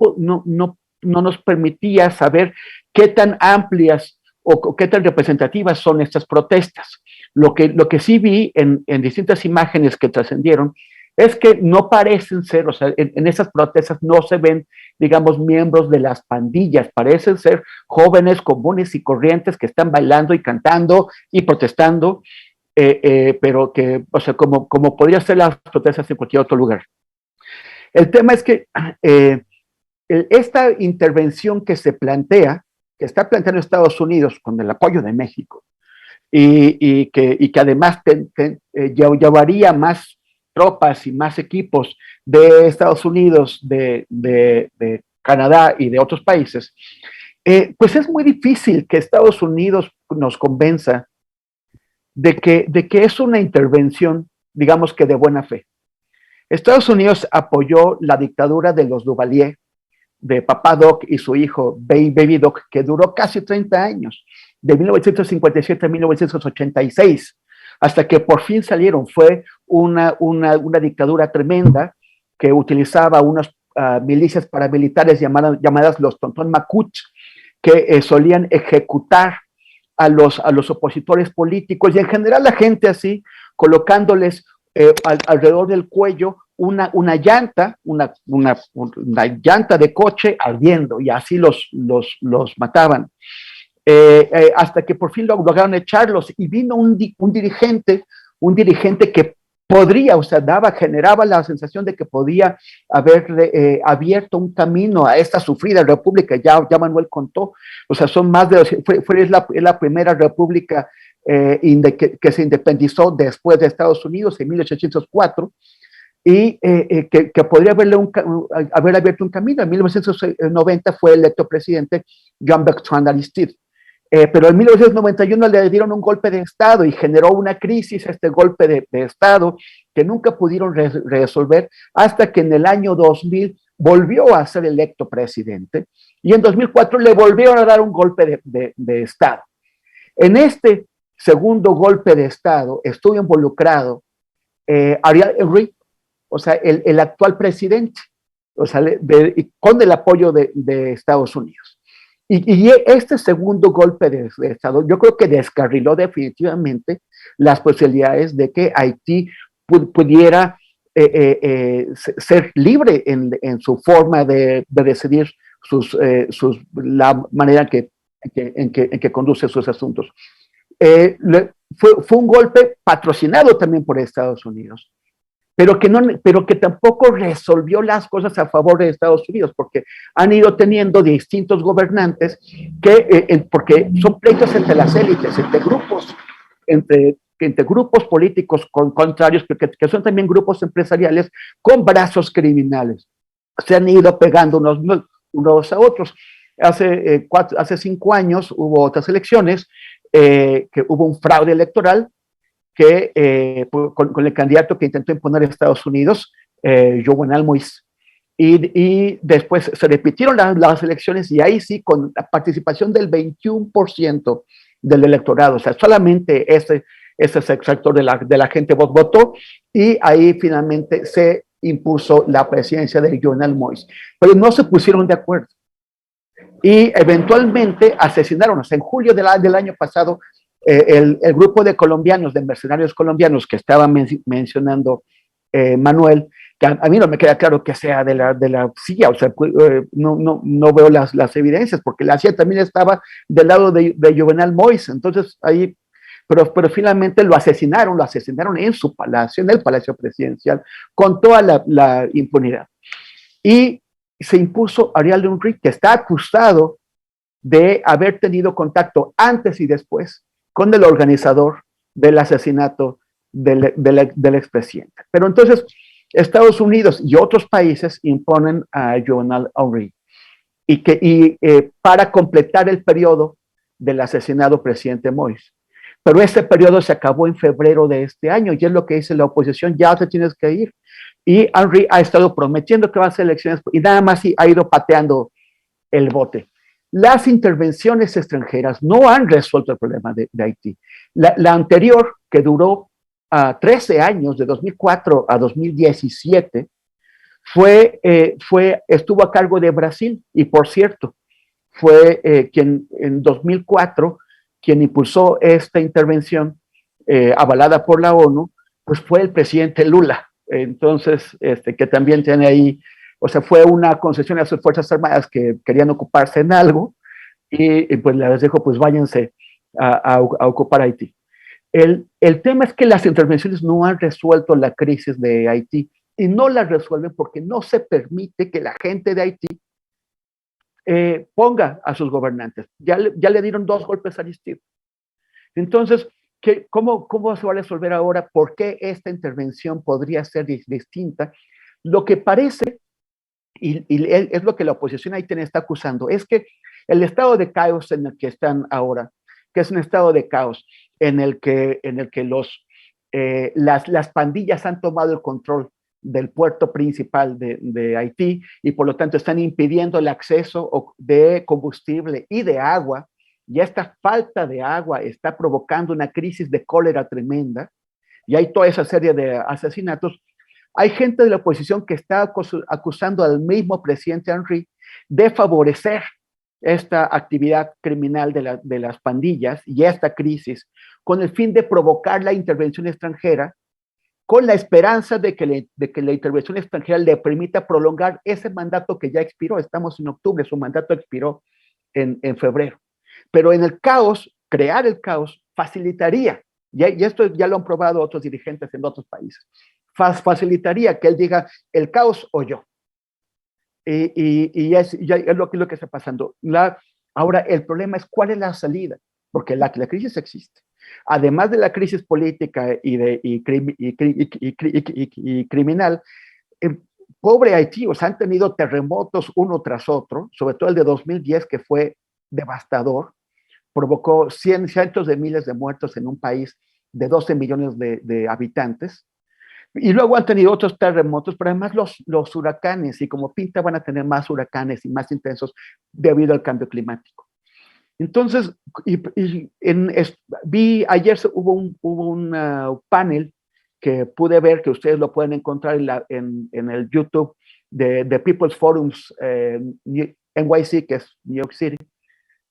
nos permitía saber qué tan amplias o qué tan representativas son estas protestas. Lo que sí vi en distintas imágenes que trascendieron es que no parecen ser, o sea, en esas protestas no se ven, digamos, miembros de las pandillas, parecen ser jóvenes comunes y corrientes que están bailando y cantando y protestando, pero que, o sea, como podría ser las protestas en cualquier otro lugar. El tema es que esta intervención que que está planteando Estados Unidos con el apoyo de México, y que además llevaría más tropas y más equipos de Estados Unidos, de Canadá y de otros países, pues es muy difícil que Estados Unidos nos convenza de que es una intervención, digamos que de buena fe. Estados Unidos apoyó la dictadura de los Duvalier, de Papá Doc y su hijo Baby Doc, que duró casi 30 años, de 1957 a 1986, hasta que por fin salieron. Fue una dictadura tremenda que utilizaba unas milicias paramilitares llamadas los Tontón Macuch, que solían ejecutar a los opositores políticos y en general la gente así, colocándoles alrededor del cuello una llanta, una llanta de coche ardiendo, y así los mataban. Hasta que por fin lograron echarlos, y vino un dirigente que podría, o sea, generaba la sensación de que podía haber abierto un camino a esta sufrida república. Ya Manuel contó, o sea, son más de, es la primera república que se independizó después de Estados Unidos en 1804, y que podría haber abierto un camino. En 1990 fue electo presidente Jean Bertrand Aristide. Pero en 1991 le dieron un golpe de Estado y generó una crisis, este golpe de Estado, que nunca pudieron resolver hasta que en el año 2000 volvió a ser electo presidente, y en 2004 le volvieron a dar un golpe de Estado. En este segundo golpe de Estado estuvo involucrado Ariel Henry, o sea, el actual presidente, o sea, con el apoyo de Estados Unidos. Y este segundo golpe de Estado, yo creo que descarriló definitivamente las posibilidades de que Haití pudiera ser libre en su forma de decidir la manera en que conduce sus asuntos. Fue un golpe patrocinado también por Estados Unidos, pero que tampoco resolvió las cosas a favor de Estados Unidos, porque han ido teniendo distintos gobernantes porque son pleitos entre las élites, entre grupos políticos contrarios, que son también grupos empresariales con brazos criminales. Se han ido pegando unos a otros. Hace 5 años hubo otras elecciones, que hubo un fraude electoral, con el candidato que intentó imponer a Estados Unidos, Jovenel Moïse. Y después se repitieron las elecciones, y ahí sí, con la participación del 21% del electorado, o sea, solamente ese sector de la gente votó, y ahí finalmente se impuso la presidencia de Jovenel Moïse. Pero no se pusieron de acuerdo. Y eventualmente asesinaron, o sea, en julio del año pasado, el grupo de colombianos, de mercenarios colombianos que estaba mencionando Manuel, que a mí no me queda claro que sea de la CIA, o sea, no veo las evidencias, porque la CIA también estaba del lado de Jovenel Moïse. Entonces ahí, pero finalmente lo asesinaron en su palacio, en el palacio presidencial, con toda la impunidad. Y se impuso Ariel Henry, que está acusado de haber tenido contacto antes y después con el organizador del asesinato del expresidente. Pero entonces Estados Unidos y otros países imponen a Jovenel Henry, y para completar el periodo del asesinado presidente Moïse. Pero ese periodo se acabó en febrero de este año, y es lo que dice la oposición: ya te tienes que ir. Y Henry ha estado prometiendo que va a hacer elecciones, y nada más ha ido pateando el bote. Las intervenciones extranjeras no han resuelto el problema de Haití. La anterior, que duró 13 años, de 2004 a 2017, estuvo a cargo de Brasil, y por cierto, fue quien en 2004 quien impulsó esta intervención avalada por la ONU, pues fue el presidente Lula. Entonces, que también tiene ahí, o sea, fue una concesión a sus Fuerzas Armadas que querían ocuparse en algo, y pues les dijo, pues váyanse a ocupar Haití. El tema es que las intervenciones no han resuelto la crisis de Haití, y no la resuelven porque no se permite que la gente de Haití ponga a sus gobernantes. Ya le dieron 2 golpes a Aristide. Entonces, ¿cómo se va a resolver ahora? ¿Por qué esta intervención podría ser distinta? Lo que parece, y es lo que la oposición haitiana está acusando, es que el estado de caos en el que están ahora, que es un estado de caos en el que las pandillas han tomado el control del puerto principal de Haití, y por lo tanto están impidiendo el acceso de combustible y de agua, y esta falta de agua está provocando una crisis de cólera tremenda, y hay toda esa serie de asesinatos. Hay gente de la oposición que está acusando al mismo presidente Henry de favorecer esta actividad criminal de las pandillas y esta crisis, con el fin de provocar la intervención extranjera, con la esperanza de que la intervención extranjera le permita prolongar ese mandato que ya expiró. Estamos en octubre, su mandato expiró en febrero. Pero en el caos, crear el caos facilitaría, y esto ya lo han probado otros dirigentes en otros países, facilitaría que él diga el caos o yo. Y es lo que está pasando. Ahora, el problema es cuál es la salida, porque la crisis existe. Además de la crisis política y criminal, pobre Haití, o sea, han tenido terremotos uno tras otro, sobre todo el de 2010, que fue devastador, provocó cientos de miles de muertos en un país de 12 millones de habitantes. Y luego han tenido otros terremotos, pero además los huracanes, y como pinta van a tener más huracanes y más intensos debido al cambio climático. Entonces, ayer hubo un panel que pude ver, que ustedes lo pueden encontrar en el YouTube de People's Forums NYC, que es New York City,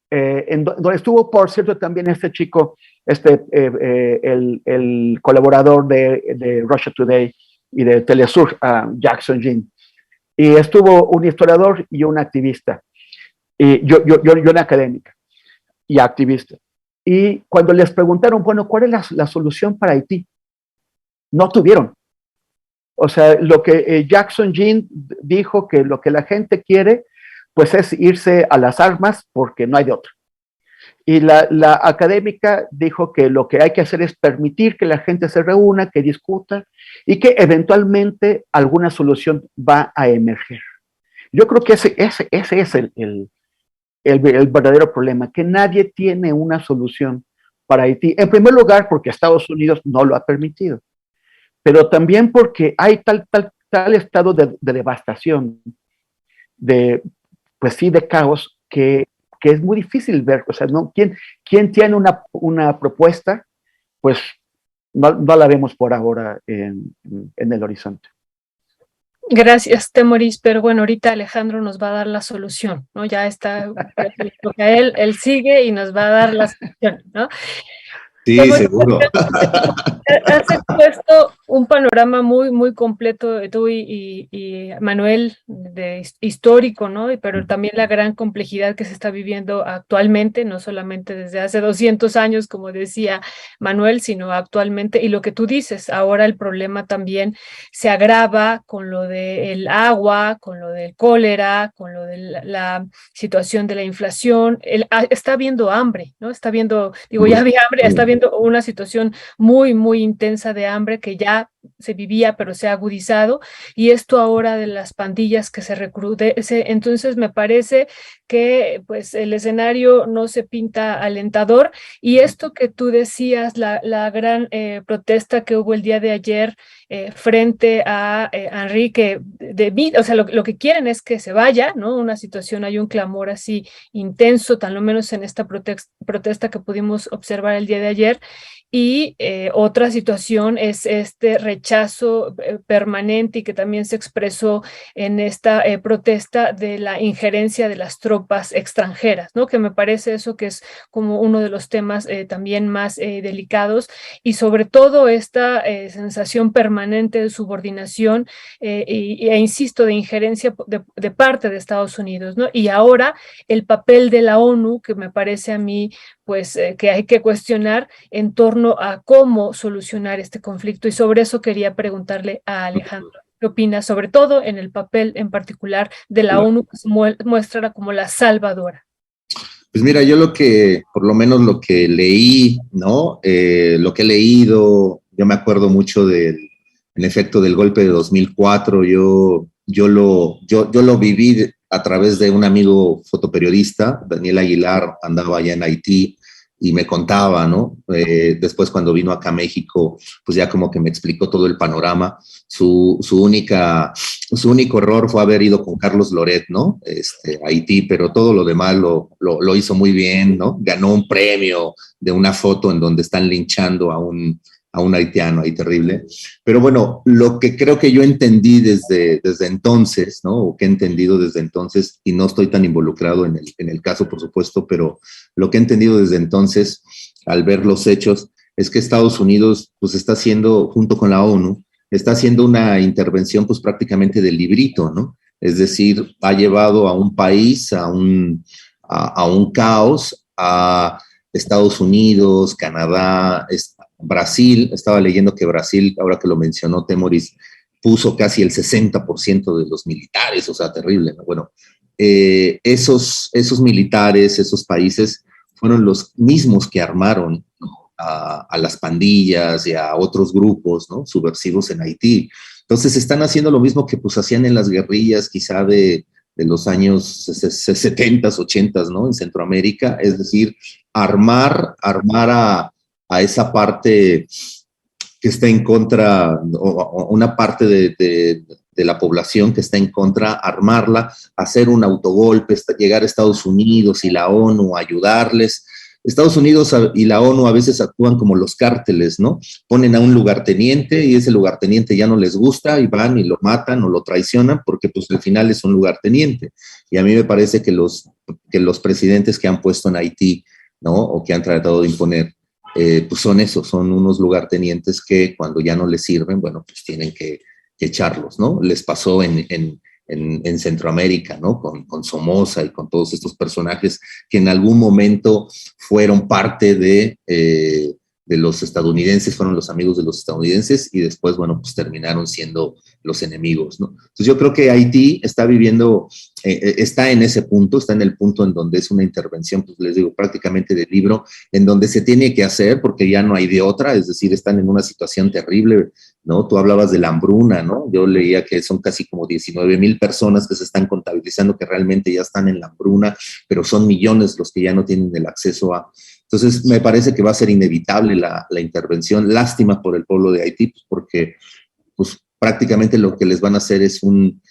donde estuvo, por cierto, también este chico, el colaborador de Russia Today y de Telesur, Jackson Jean. Y estuvo un historiador y un activista, y yo una académica y activista. Y cuando les preguntaron, bueno, ¿cuál es la solución para Haití? No tuvieron. O sea, lo que Jackson Jean dijo, que lo que la gente quiere, pues es irse a las armas porque no hay de otra. Y la académica dijo que lo que hay que hacer es permitir que la gente se reúna, que discuta, y que eventualmente alguna solución va a emerger. Yo creo que ese es el verdadero problema, que nadie tiene una solución para Haití. En primer lugar, porque Estados Unidos no lo ha permitido, pero también porque hay tal estado de devastación, pues sí, de caos, que es muy difícil ver. O sea, ¿no? ¿Quién tiene una propuesta? Pues no la vemos por ahora en el horizonte. Gracias, Temoris, pero bueno, ahorita Alejandro nos va a dar la solución, ¿no? Ya está, porque a él sigue y nos va a dar la solución, ¿no? Sí, seguro. Has expuesto un panorama muy, muy completo, tú y Manuel, histórico, ¿no? Pero también la gran complejidad que se está viviendo actualmente, no solamente desde hace 200 años, como decía Manuel, sino actualmente. Y lo que tú dices, ahora el problema también se agrava con lo del agua, con lo del cólera, con lo de la situación de la inflación. Está habiendo hambre, ¿no? Está viendo, digo, ya había hambre, está viendo una situación muy, muy intensa de hambre que ya se vivía, pero se ha agudizado, y esto ahora de las pandillas que se recrudece. Entonces me parece que pues el escenario no se pinta alentador, y esto que tú decías, la gran protesta que hubo el día de ayer frente a Enrique, o sea, lo que quieren es que se vaya, ¿no? Una situación, hay un clamor así intenso, tan lo menos en esta protesta que pudimos observar el día de ayer. Y otra situación es este rechazo permanente y que también se expresó en esta protesta de la injerencia de las tropas extranjeras, ¿no? Que me parece eso que es como uno de los temas también más delicados, y sobre todo esta sensación permanente de subordinación e insisto, de injerencia de parte de Estados Unidos, ¿no? Y ahora el papel de la ONU, que me parece a mí pues que hay que cuestionar en torno a cómo solucionar este conflicto, y sobre eso quería preguntarle a Alejandro. ¿Qué opina, sobre todo en el papel en particular de la ONU, que se muestra como la salvadora? Pues mira, yo por lo menos lo que leí, ¿no? Lo que he leído, yo me acuerdo mucho en efecto, del golpe de 2004. Yo lo viví a través de un amigo fotoperiodista, Daniel Aguilar, andaba allá en Haití y me contaba, ¿no? Después cuando vino acá a México, pues ya como que me explicó todo el panorama. Su único error fue haber ido con Carlos Loret, ¿no? A Haití, pero todo lo demás lo hizo muy bien, ¿no? Ganó un premio de una foto en donde están linchando a un haitiano ahí terrible. Pero bueno, lo que creo que yo entendí desde entonces, ¿no? O que he entendido desde entonces, y no estoy tan involucrado en el caso, por supuesto, pero lo que he entendido desde entonces, al ver los hechos, es que Estados Unidos, pues está haciendo, junto con la ONU, está haciendo una intervención, pues prácticamente del librito, ¿no? Es decir, ha llevado a un país a un caos, a Estados Unidos, Canadá, Brasil. Estaba leyendo que Brasil, ahora que lo mencionó Temoris, puso casi el 60% de los militares, o sea, terrible, ¿no? Bueno, esos militares, esos países, fueron los mismos que armaron, ¿no? a las pandillas y a otros grupos, ¿no? Subversivos en Haití. Entonces están haciendo lo mismo que pues hacían en las guerrillas quizá de los años 70, 80, ¿no? En Centroamérica, es decir, armar a esa parte que está en contra, o una parte de la población que está en contra, armarla, hacer un autogolpe, llegar a Estados Unidos y la ONU a ayudarles. Estados Unidos y la ONU a veces actúan como los cárteles, ¿no? Ponen a un lugarteniente y ese lugarteniente ya no les gusta y van y lo matan o lo traicionan porque pues al final es un lugarteniente. Y a mí me parece que los presidentes que han puesto en Haití, ¿no? O que han tratado de imponer, pues son esos, son unos lugartenientes que cuando ya no les sirven, bueno, pues tienen que echarlos, ¿no? Les pasó en Centroamérica, ¿no? Con Somoza y con todos estos personajes que en algún momento fueron parte de los estadounidenses, fueron los amigos de los estadounidenses y después, bueno, pues terminaron siendo los enemigos, ¿no? Entonces yo creo que Haití está viviendo, está en ese punto, está en el punto en donde es una intervención, pues les digo, prácticamente de libro, en donde se tiene que hacer porque ya no hay de otra, es decir, están en una situación terrible, ¿no? Tú hablabas de la hambruna, ¿no? Yo leía que son casi como 19,000 personas que se están contabilizando que realmente ya están en la hambruna, pero son millones los que ya no tienen el acceso a... Entonces, me parece que va a ser inevitable la intervención. Lástima por el pueblo de Haití, pues porque pues, prácticamente lo que les van a hacer es un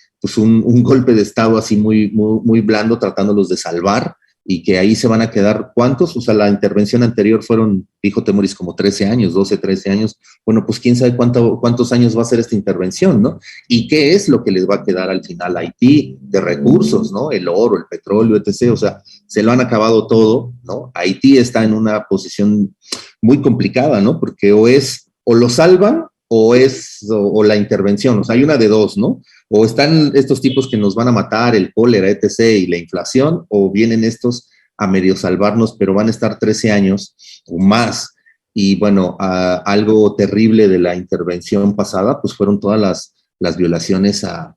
golpe de Estado así muy, muy, muy blando, tratándolos de salvar, y que ahí se van a quedar, ¿cuántos? O sea, la intervención anterior fueron, dijo Temoris, como 13 años, 12, 13 años. Bueno, pues quién sabe cuántos años va a ser esta intervención, ¿no? Y qué es lo que les va a quedar al final a Haití de recursos, ¿no? El oro, el petróleo, etc. O sea, se lo han acabado todo, ¿no? Haití está en una posición muy complicada, ¿no? Porque o lo salvan o la intervención, o sea, hay una de dos, ¿no? O están estos tipos que nos van a matar, el cólera, etc., y la inflación, o vienen estos a medio salvarnos, pero van a estar 13 años o más. Y bueno, algo terrible de la intervención pasada, pues fueron todas las violaciones a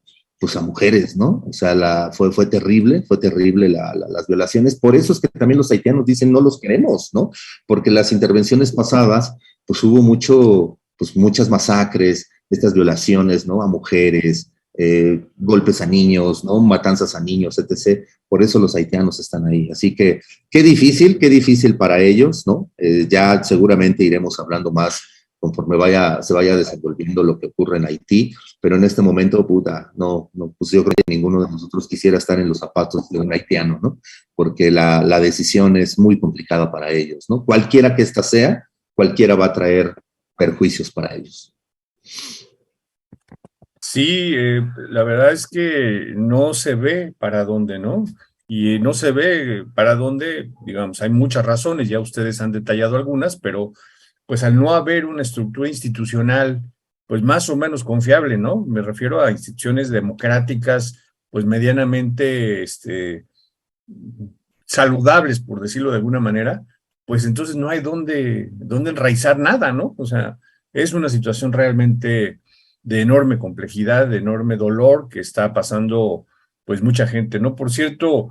mujeres, ¿no? O sea, fue terrible las violaciones. Por eso es que también los haitianos dicen no los queremos, ¿no? Porque las intervenciones pasadas, pues hubo muchas masacres, estas violaciones, ¿no? A mujeres, golpes a niños, ¿no? Matanzas a niños, etc. Por eso los haitianos están ahí. Así que qué difícil para ellos, ¿no? Ya seguramente iremos hablando más conforme se vaya desenvolviendo lo que ocurre en Haití, pero en este momento, no, pues yo creo que ninguno de nosotros quisiera estar en los zapatos de un haitiano, ¿no? Porque la decisión es muy complicada para ellos, ¿no? Cualquiera que ésta sea, cualquiera va a traer perjuicios para ellos. Sí, la verdad es que no se ve para dónde, ¿no? Y no se ve para dónde, digamos, hay muchas razones, ya ustedes han detallado algunas, pero pues al no haber una estructura institucional, pues más o menos confiable, ¿no? Me refiero a instituciones democráticas, pues medianamente, saludables, por decirlo de alguna manera, pues entonces no hay dónde enraizar nada, ¿no? O sea, es una situación realmente de enorme complejidad, de enorme dolor que está pasando pues mucha gente, ¿no? Por cierto,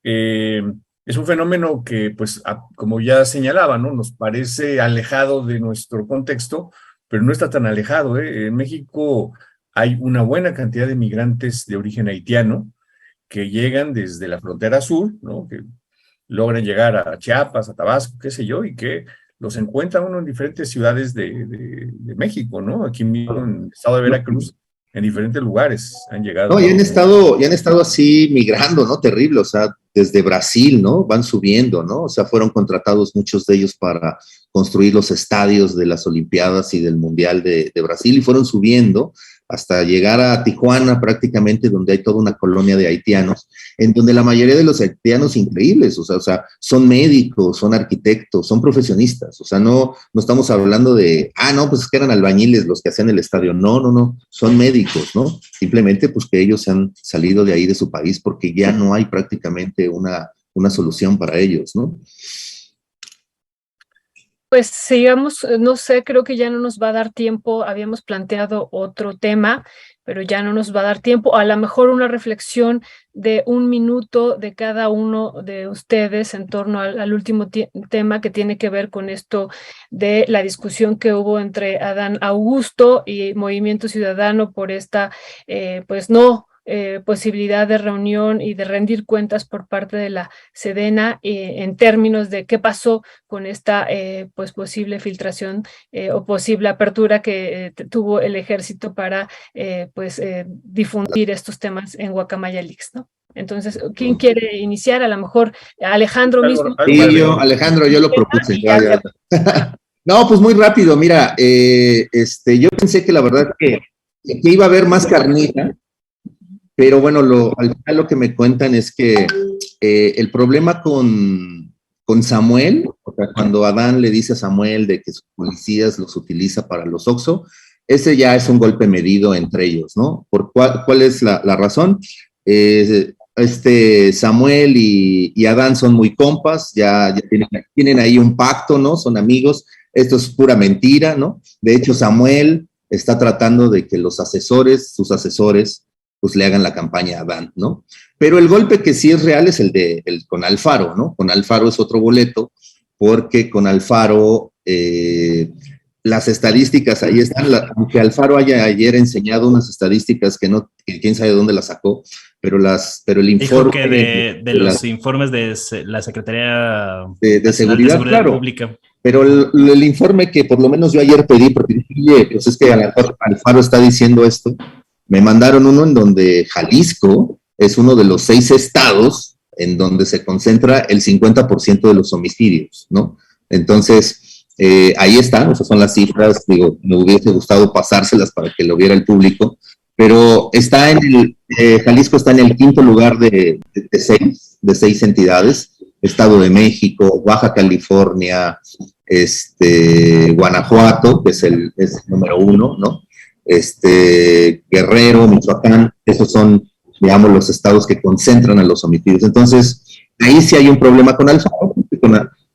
es un fenómeno que pues como ya señalaba, ¿no? Nos parece alejado de nuestro contexto, pero no está tan alejado, ¿eh? En México hay una buena cantidad de migrantes de origen haitiano que llegan desde la frontera sur, ¿no? Que logran llegar a Chiapas, a Tabasco, qué sé yo, y que los encuentra uno en diferentes ciudades de México, ¿no? Aquí mismo en el estado de Veracruz, en diferentes lugares han llegado. No, y han estado así migrando, ¿no? Terrible, o sea, desde Brasil, ¿no? Van subiendo, ¿no? O sea, fueron contratados muchos de ellos para construir los estadios de las Olimpiadas y del Mundial de Brasil y fueron subiendo hasta llegar a Tijuana prácticamente, donde hay toda una colonia de haitianos, en donde la mayoría de los haitianos increíbles, o sea, son médicos, son arquitectos, son profesionistas, o sea, no estamos hablando de, no, pues es que eran albañiles los que hacían el estadio, no, son médicos, ¿no? Simplemente pues que ellos se han salido de ahí de su país porque ya no hay prácticamente una solución para ellos, ¿no? Pues sigamos, no sé, creo que ya no nos va a dar tiempo, habíamos planteado otro tema, pero ya no nos va a dar tiempo, a lo mejor una reflexión de 1 minuto de cada uno de ustedes en torno al último tema que tiene que ver con esto de la discusión que hubo entre Adán Augusto y Movimiento Ciudadano por esta, pues no posibilidad de reunión y de rendir cuentas por parte de la Sedena en términos de qué pasó con esta pues posible filtración o posible apertura que tuvo el ejército para difundir estos temas en Guacamaya Leaks, ¿no? Entonces, ¿quién quiere iniciar? A lo mejor Alejandro mismo. Sí, Alejandro, yo lo propuse. Ya. No, pues muy rápido, mira, yo pensé que la verdad que iba a haber más carnita, pero bueno, al final lo que me cuentan es que el problema con Samuel, o sea, cuando Adán le dice a Samuel de que sus policías los utiliza para los Oxxo, ese ya es un golpe medido entre ellos, ¿no? ¿Cuál es la razón? Samuel y Adán son muy compas, ya tienen ahí un pacto, ¿no? Son amigos, esto es pura mentira, ¿no? De hecho, Samuel está tratando de que sus asesores, pues le hagan la campaña a Adán, ¿no? Pero el golpe que sí es real es el con Alfaro, ¿no? Con Alfaro es otro boleto, porque con Alfaro las estadísticas ahí están, aunque Alfaro haya ayer enseñado unas estadísticas que quién sabe dónde las sacó, pero el informe... Dijo que de los informes de la Secretaría de Seguridad, claro, Pública. Pero el informe que por lo menos yo ayer pedí, porque dije, pues es que Alfaro está diciendo esto, me mandaron uno en donde Jalisco es uno de los 6 estados en donde se concentra el 50% de los homicidios, ¿no? Entonces, ahí están, o sea, son las cifras, digo, me hubiese gustado pasárselas para que lo viera el público, pero Jalisco está en el 5º lugar de 6 entidades, Estado de México, Baja California, Guanajuato, que es el número 1, ¿no? Guerrero, Michoacán, esos son, digamos, los estados que concentran a los homicidios. Entonces, ahí sí hay un problema con Alfaro.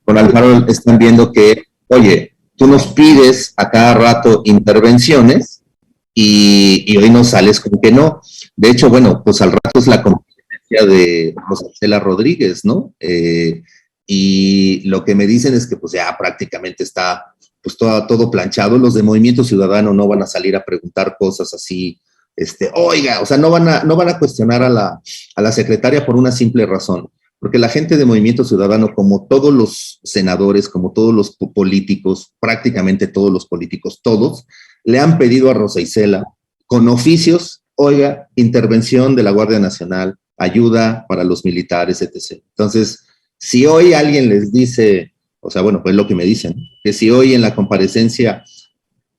Con Alfaro están viendo que, oye, tú nos pides a cada rato intervenciones y hoy no sales con que no. De hecho, bueno, pues al rato es la competencia de Rosacela Rodríguez, ¿no? Y lo que me dicen es que pues ya prácticamente está pues todo planchado. Los de Movimiento Ciudadano no van a salir a preguntar cosas así, oiga, o sea, no van a cuestionar a la secretaria por una simple razón, porque la gente de Movimiento Ciudadano, como todos los senadores, como todos los políticos, prácticamente todos los políticos, todos, le han pedido a Rosa Isela con oficios, oiga, intervención de la Guardia Nacional, ayuda para los militares, etc. Entonces, si hoy alguien les dice, O sea, bueno, pues lo que me dicen, que si hoy en la comparecencia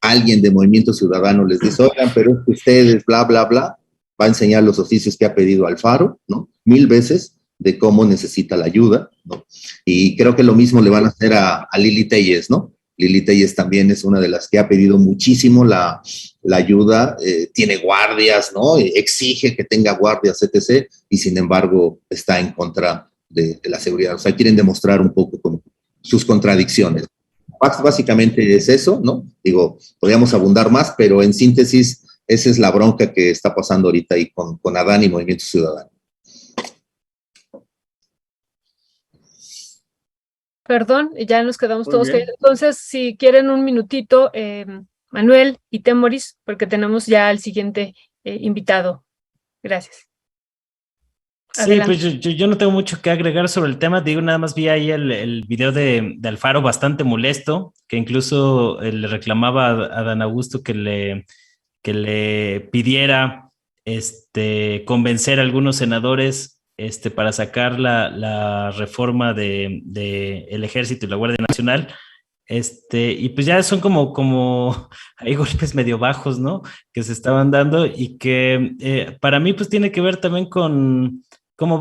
alguien de Movimiento Ciudadano les dice, oigan, pero es que ustedes, bla, bla, bla, va a enseñar los oficios que ha pedido Alfaro, ¿no? 1000 veces de cómo necesita la ayuda, ¿no? Y creo que lo mismo le van a hacer a Lili Telles, ¿no? Lili Telles también es una de las que ha pedido muchísimo la ayuda, tiene guardias, ¿no? Exige que tenga guardias, etc., y sin embargo está en contra de la seguridad. O sea, quieren demostrar un poco como sus contradicciones. Básicamente es eso, ¿no? Digo, podríamos abundar más, pero en síntesis, esa es la bronca que está pasando ahorita ahí con Adán y Movimiento Ciudadano. Perdón, ya nos quedamos todos callados. Entonces, si quieren un minutito, Manuel y Temoris, porque tenemos ya al siguiente invitado. Gracias. Adelante. Sí, pues yo no tengo mucho que agregar sobre el tema. Digo, nada más vi ahí el video de Alfaro bastante molesto, que incluso le reclamaba a Dan Augusto que le pidiera convencer a algunos senadores para sacar la reforma de el Ejército y la Guardia Nacional. Y pues ya son como hay golpes medio bajos, ¿no? Que se estaban dando y que para mí pues tiene que ver también con cómo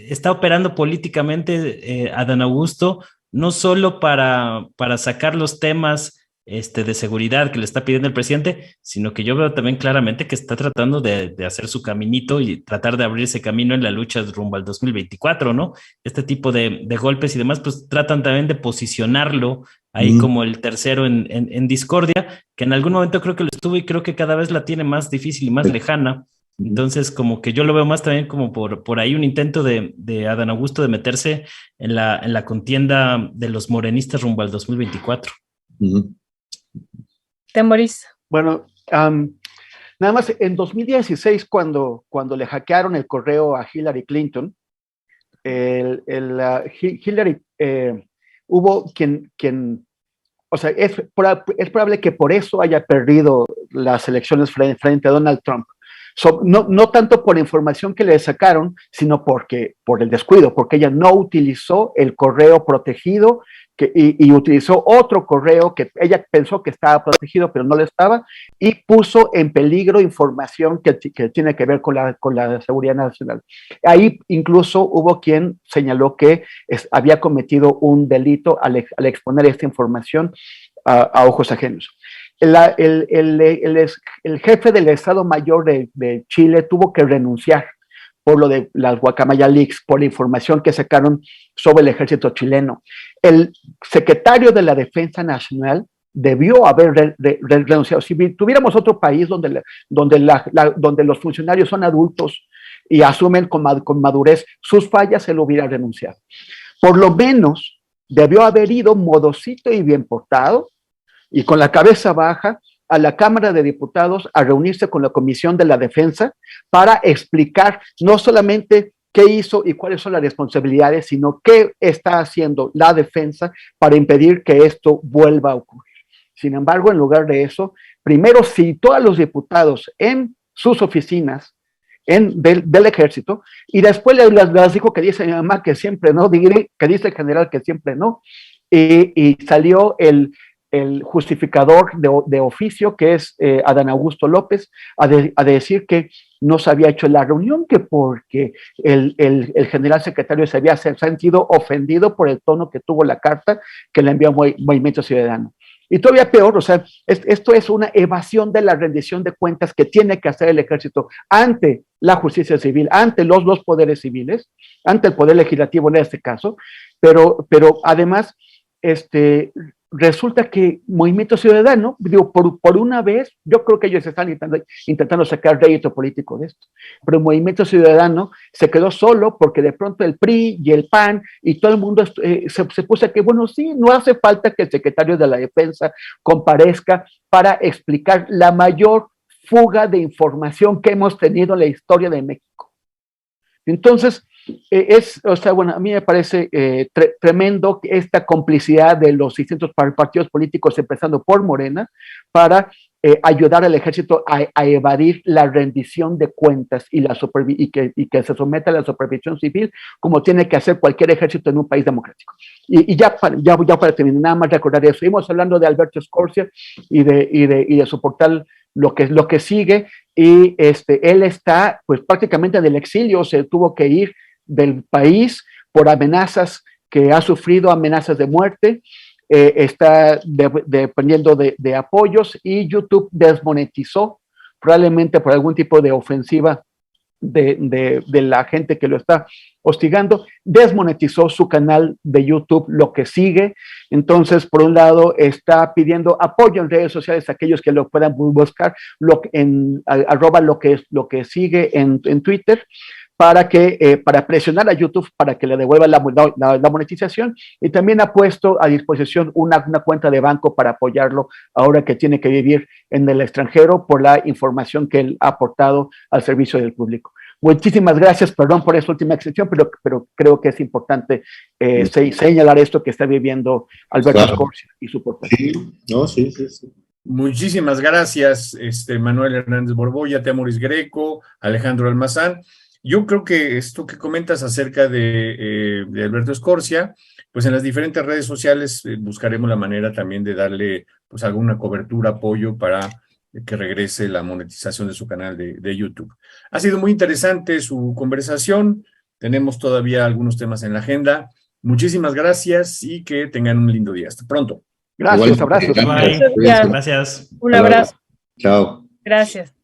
está operando políticamente Adán Augusto, no solo para sacar los temas de seguridad que le está pidiendo el presidente, sino que yo veo también claramente que está tratando de hacer su caminito y tratar de abrir ese camino en la lucha rumbo al 2024, ¿no? Este tipo de golpes y demás, pues tratan también de posicionarlo ahí como el tercero en discordia, que en algún momento creo que lo estuvo y creo que cada vez la tiene más difícil y más lejana. Entonces, como que yo lo veo más también como por ahí un intento de Adán Augusto de meterse en la contienda de los morenistas rumbo al 2024. Temoris. Bueno, nada más en 2016, cuando le hackearon el correo a Hillary Clinton, Hillary, hubo quien, o sea, es probable que por eso haya perdido las elecciones frente a Donald Trump. No tanto por la información que le sacaron, sino por el descuido, porque ella no utilizó el correo protegido y utilizó otro correo que ella pensó que estaba protegido, pero no lo estaba, y puso en peligro información que tiene que ver con la seguridad nacional. Ahí incluso hubo quien señaló que había cometido un delito al exponer esta información a ojos ajenos. El jefe del Estado Mayor de Chile tuvo que renunciar por lo de las Guacamaya Leaks, por la información que sacaron sobre el ejército chileno. El secretario de la Defensa Nacional debió haber renunciado. Si tuviéramos otro país donde los funcionarios son adultos y asumen con madurez sus fallas, se lo hubiera renunciado. Por lo menos debió haber ido modosito y bien portado y con la cabeza baja a la Cámara de Diputados a reunirse con la Comisión de la Defensa para explicar no solamente qué hizo y cuáles son las responsabilidades, sino qué está haciendo la defensa para impedir que esto vuelva a ocurrir. Sin embargo, en lugar de eso, primero citó a los diputados en sus oficinas del ejército y después les dijo que dice mi mamá que siempre no, que dice el general que siempre no, y salió el justificador de oficio, que es Adán Augusto López, a decir que no se había hecho la reunión, que porque el general secretario se había sentido ofendido por el tono que tuvo la carta que le envió Movimiento Ciudadano. Y todavía peor, o sea, esto es una evasión de la rendición de cuentas que tiene que hacer el ejército ante la justicia civil, ante los dos poderes civiles, ante el poder legislativo en este caso, pero además, resulta que Movimiento Ciudadano, digo, por una vez, yo creo que ellos están intentando sacar rédito político de esto, pero Movimiento Ciudadano se quedó solo porque de pronto el PRI y el PAN y todo el mundo se puso a que, bueno, sí, no hace falta que el secretario de la Defensa comparezca para explicar la mayor fuga de información que hemos tenido en la historia de México. Entonces, o sea, bueno, a mí me parece tremendo esta complicidad de los distintos partidos políticos, empezando por Morena, para ayudar al ejército a evadir la rendición de cuentas y que se someta a la supervisión civil, como tiene que hacer cualquier ejército en un país democrático. Y ya para terminar, nada más recordar eso. Seguimos hablando de Alberto Scorsia y de su portal Lo que sigue, y él está pues prácticamente en el exilio, se tuvo que ir del país por amenazas que ha sufrido, amenazas de muerte. Está dependiendo de apoyos, y YouTube desmonetizó, probablemente por algún tipo de ofensiva de la gente que lo está hostigando, desmonetizó su canal de YouTube Lo que sigue. Entonces, por un lado, está pidiendo apoyo en redes sociales a aquellos que lo puedan buscar en arroba lo que sigue en Twitter, para presionar a YouTube para que le devuelva la monetización, y también ha puesto a disposición una cuenta de banco para apoyarlo ahora que tiene que vivir en el extranjero, por la información que él ha aportado al servicio del público. Muchísimas gracias, perdón por esta última excepción, pero creo que es importante señalar esto que está viviendo Alberto Scorsia y su portal. Sí, no, sí. Muchísimas gracias, Manuel Hernández Borbolla, Temoris Greco, Alejandro Almazán. Yo creo que esto que comentas acerca de Alberto Scorsia, pues en las diferentes redes sociales buscaremos la manera también de darle pues alguna cobertura, apoyo para que regrese la monetización de su canal de YouTube. Ha sido muy interesante su conversación, tenemos todavía algunos temas en la agenda. Muchísimas gracias y que tengan un lindo día. Hasta pronto. Gracias, abrazos. Bye. Gracias. Un abrazo. Chao. Gracias.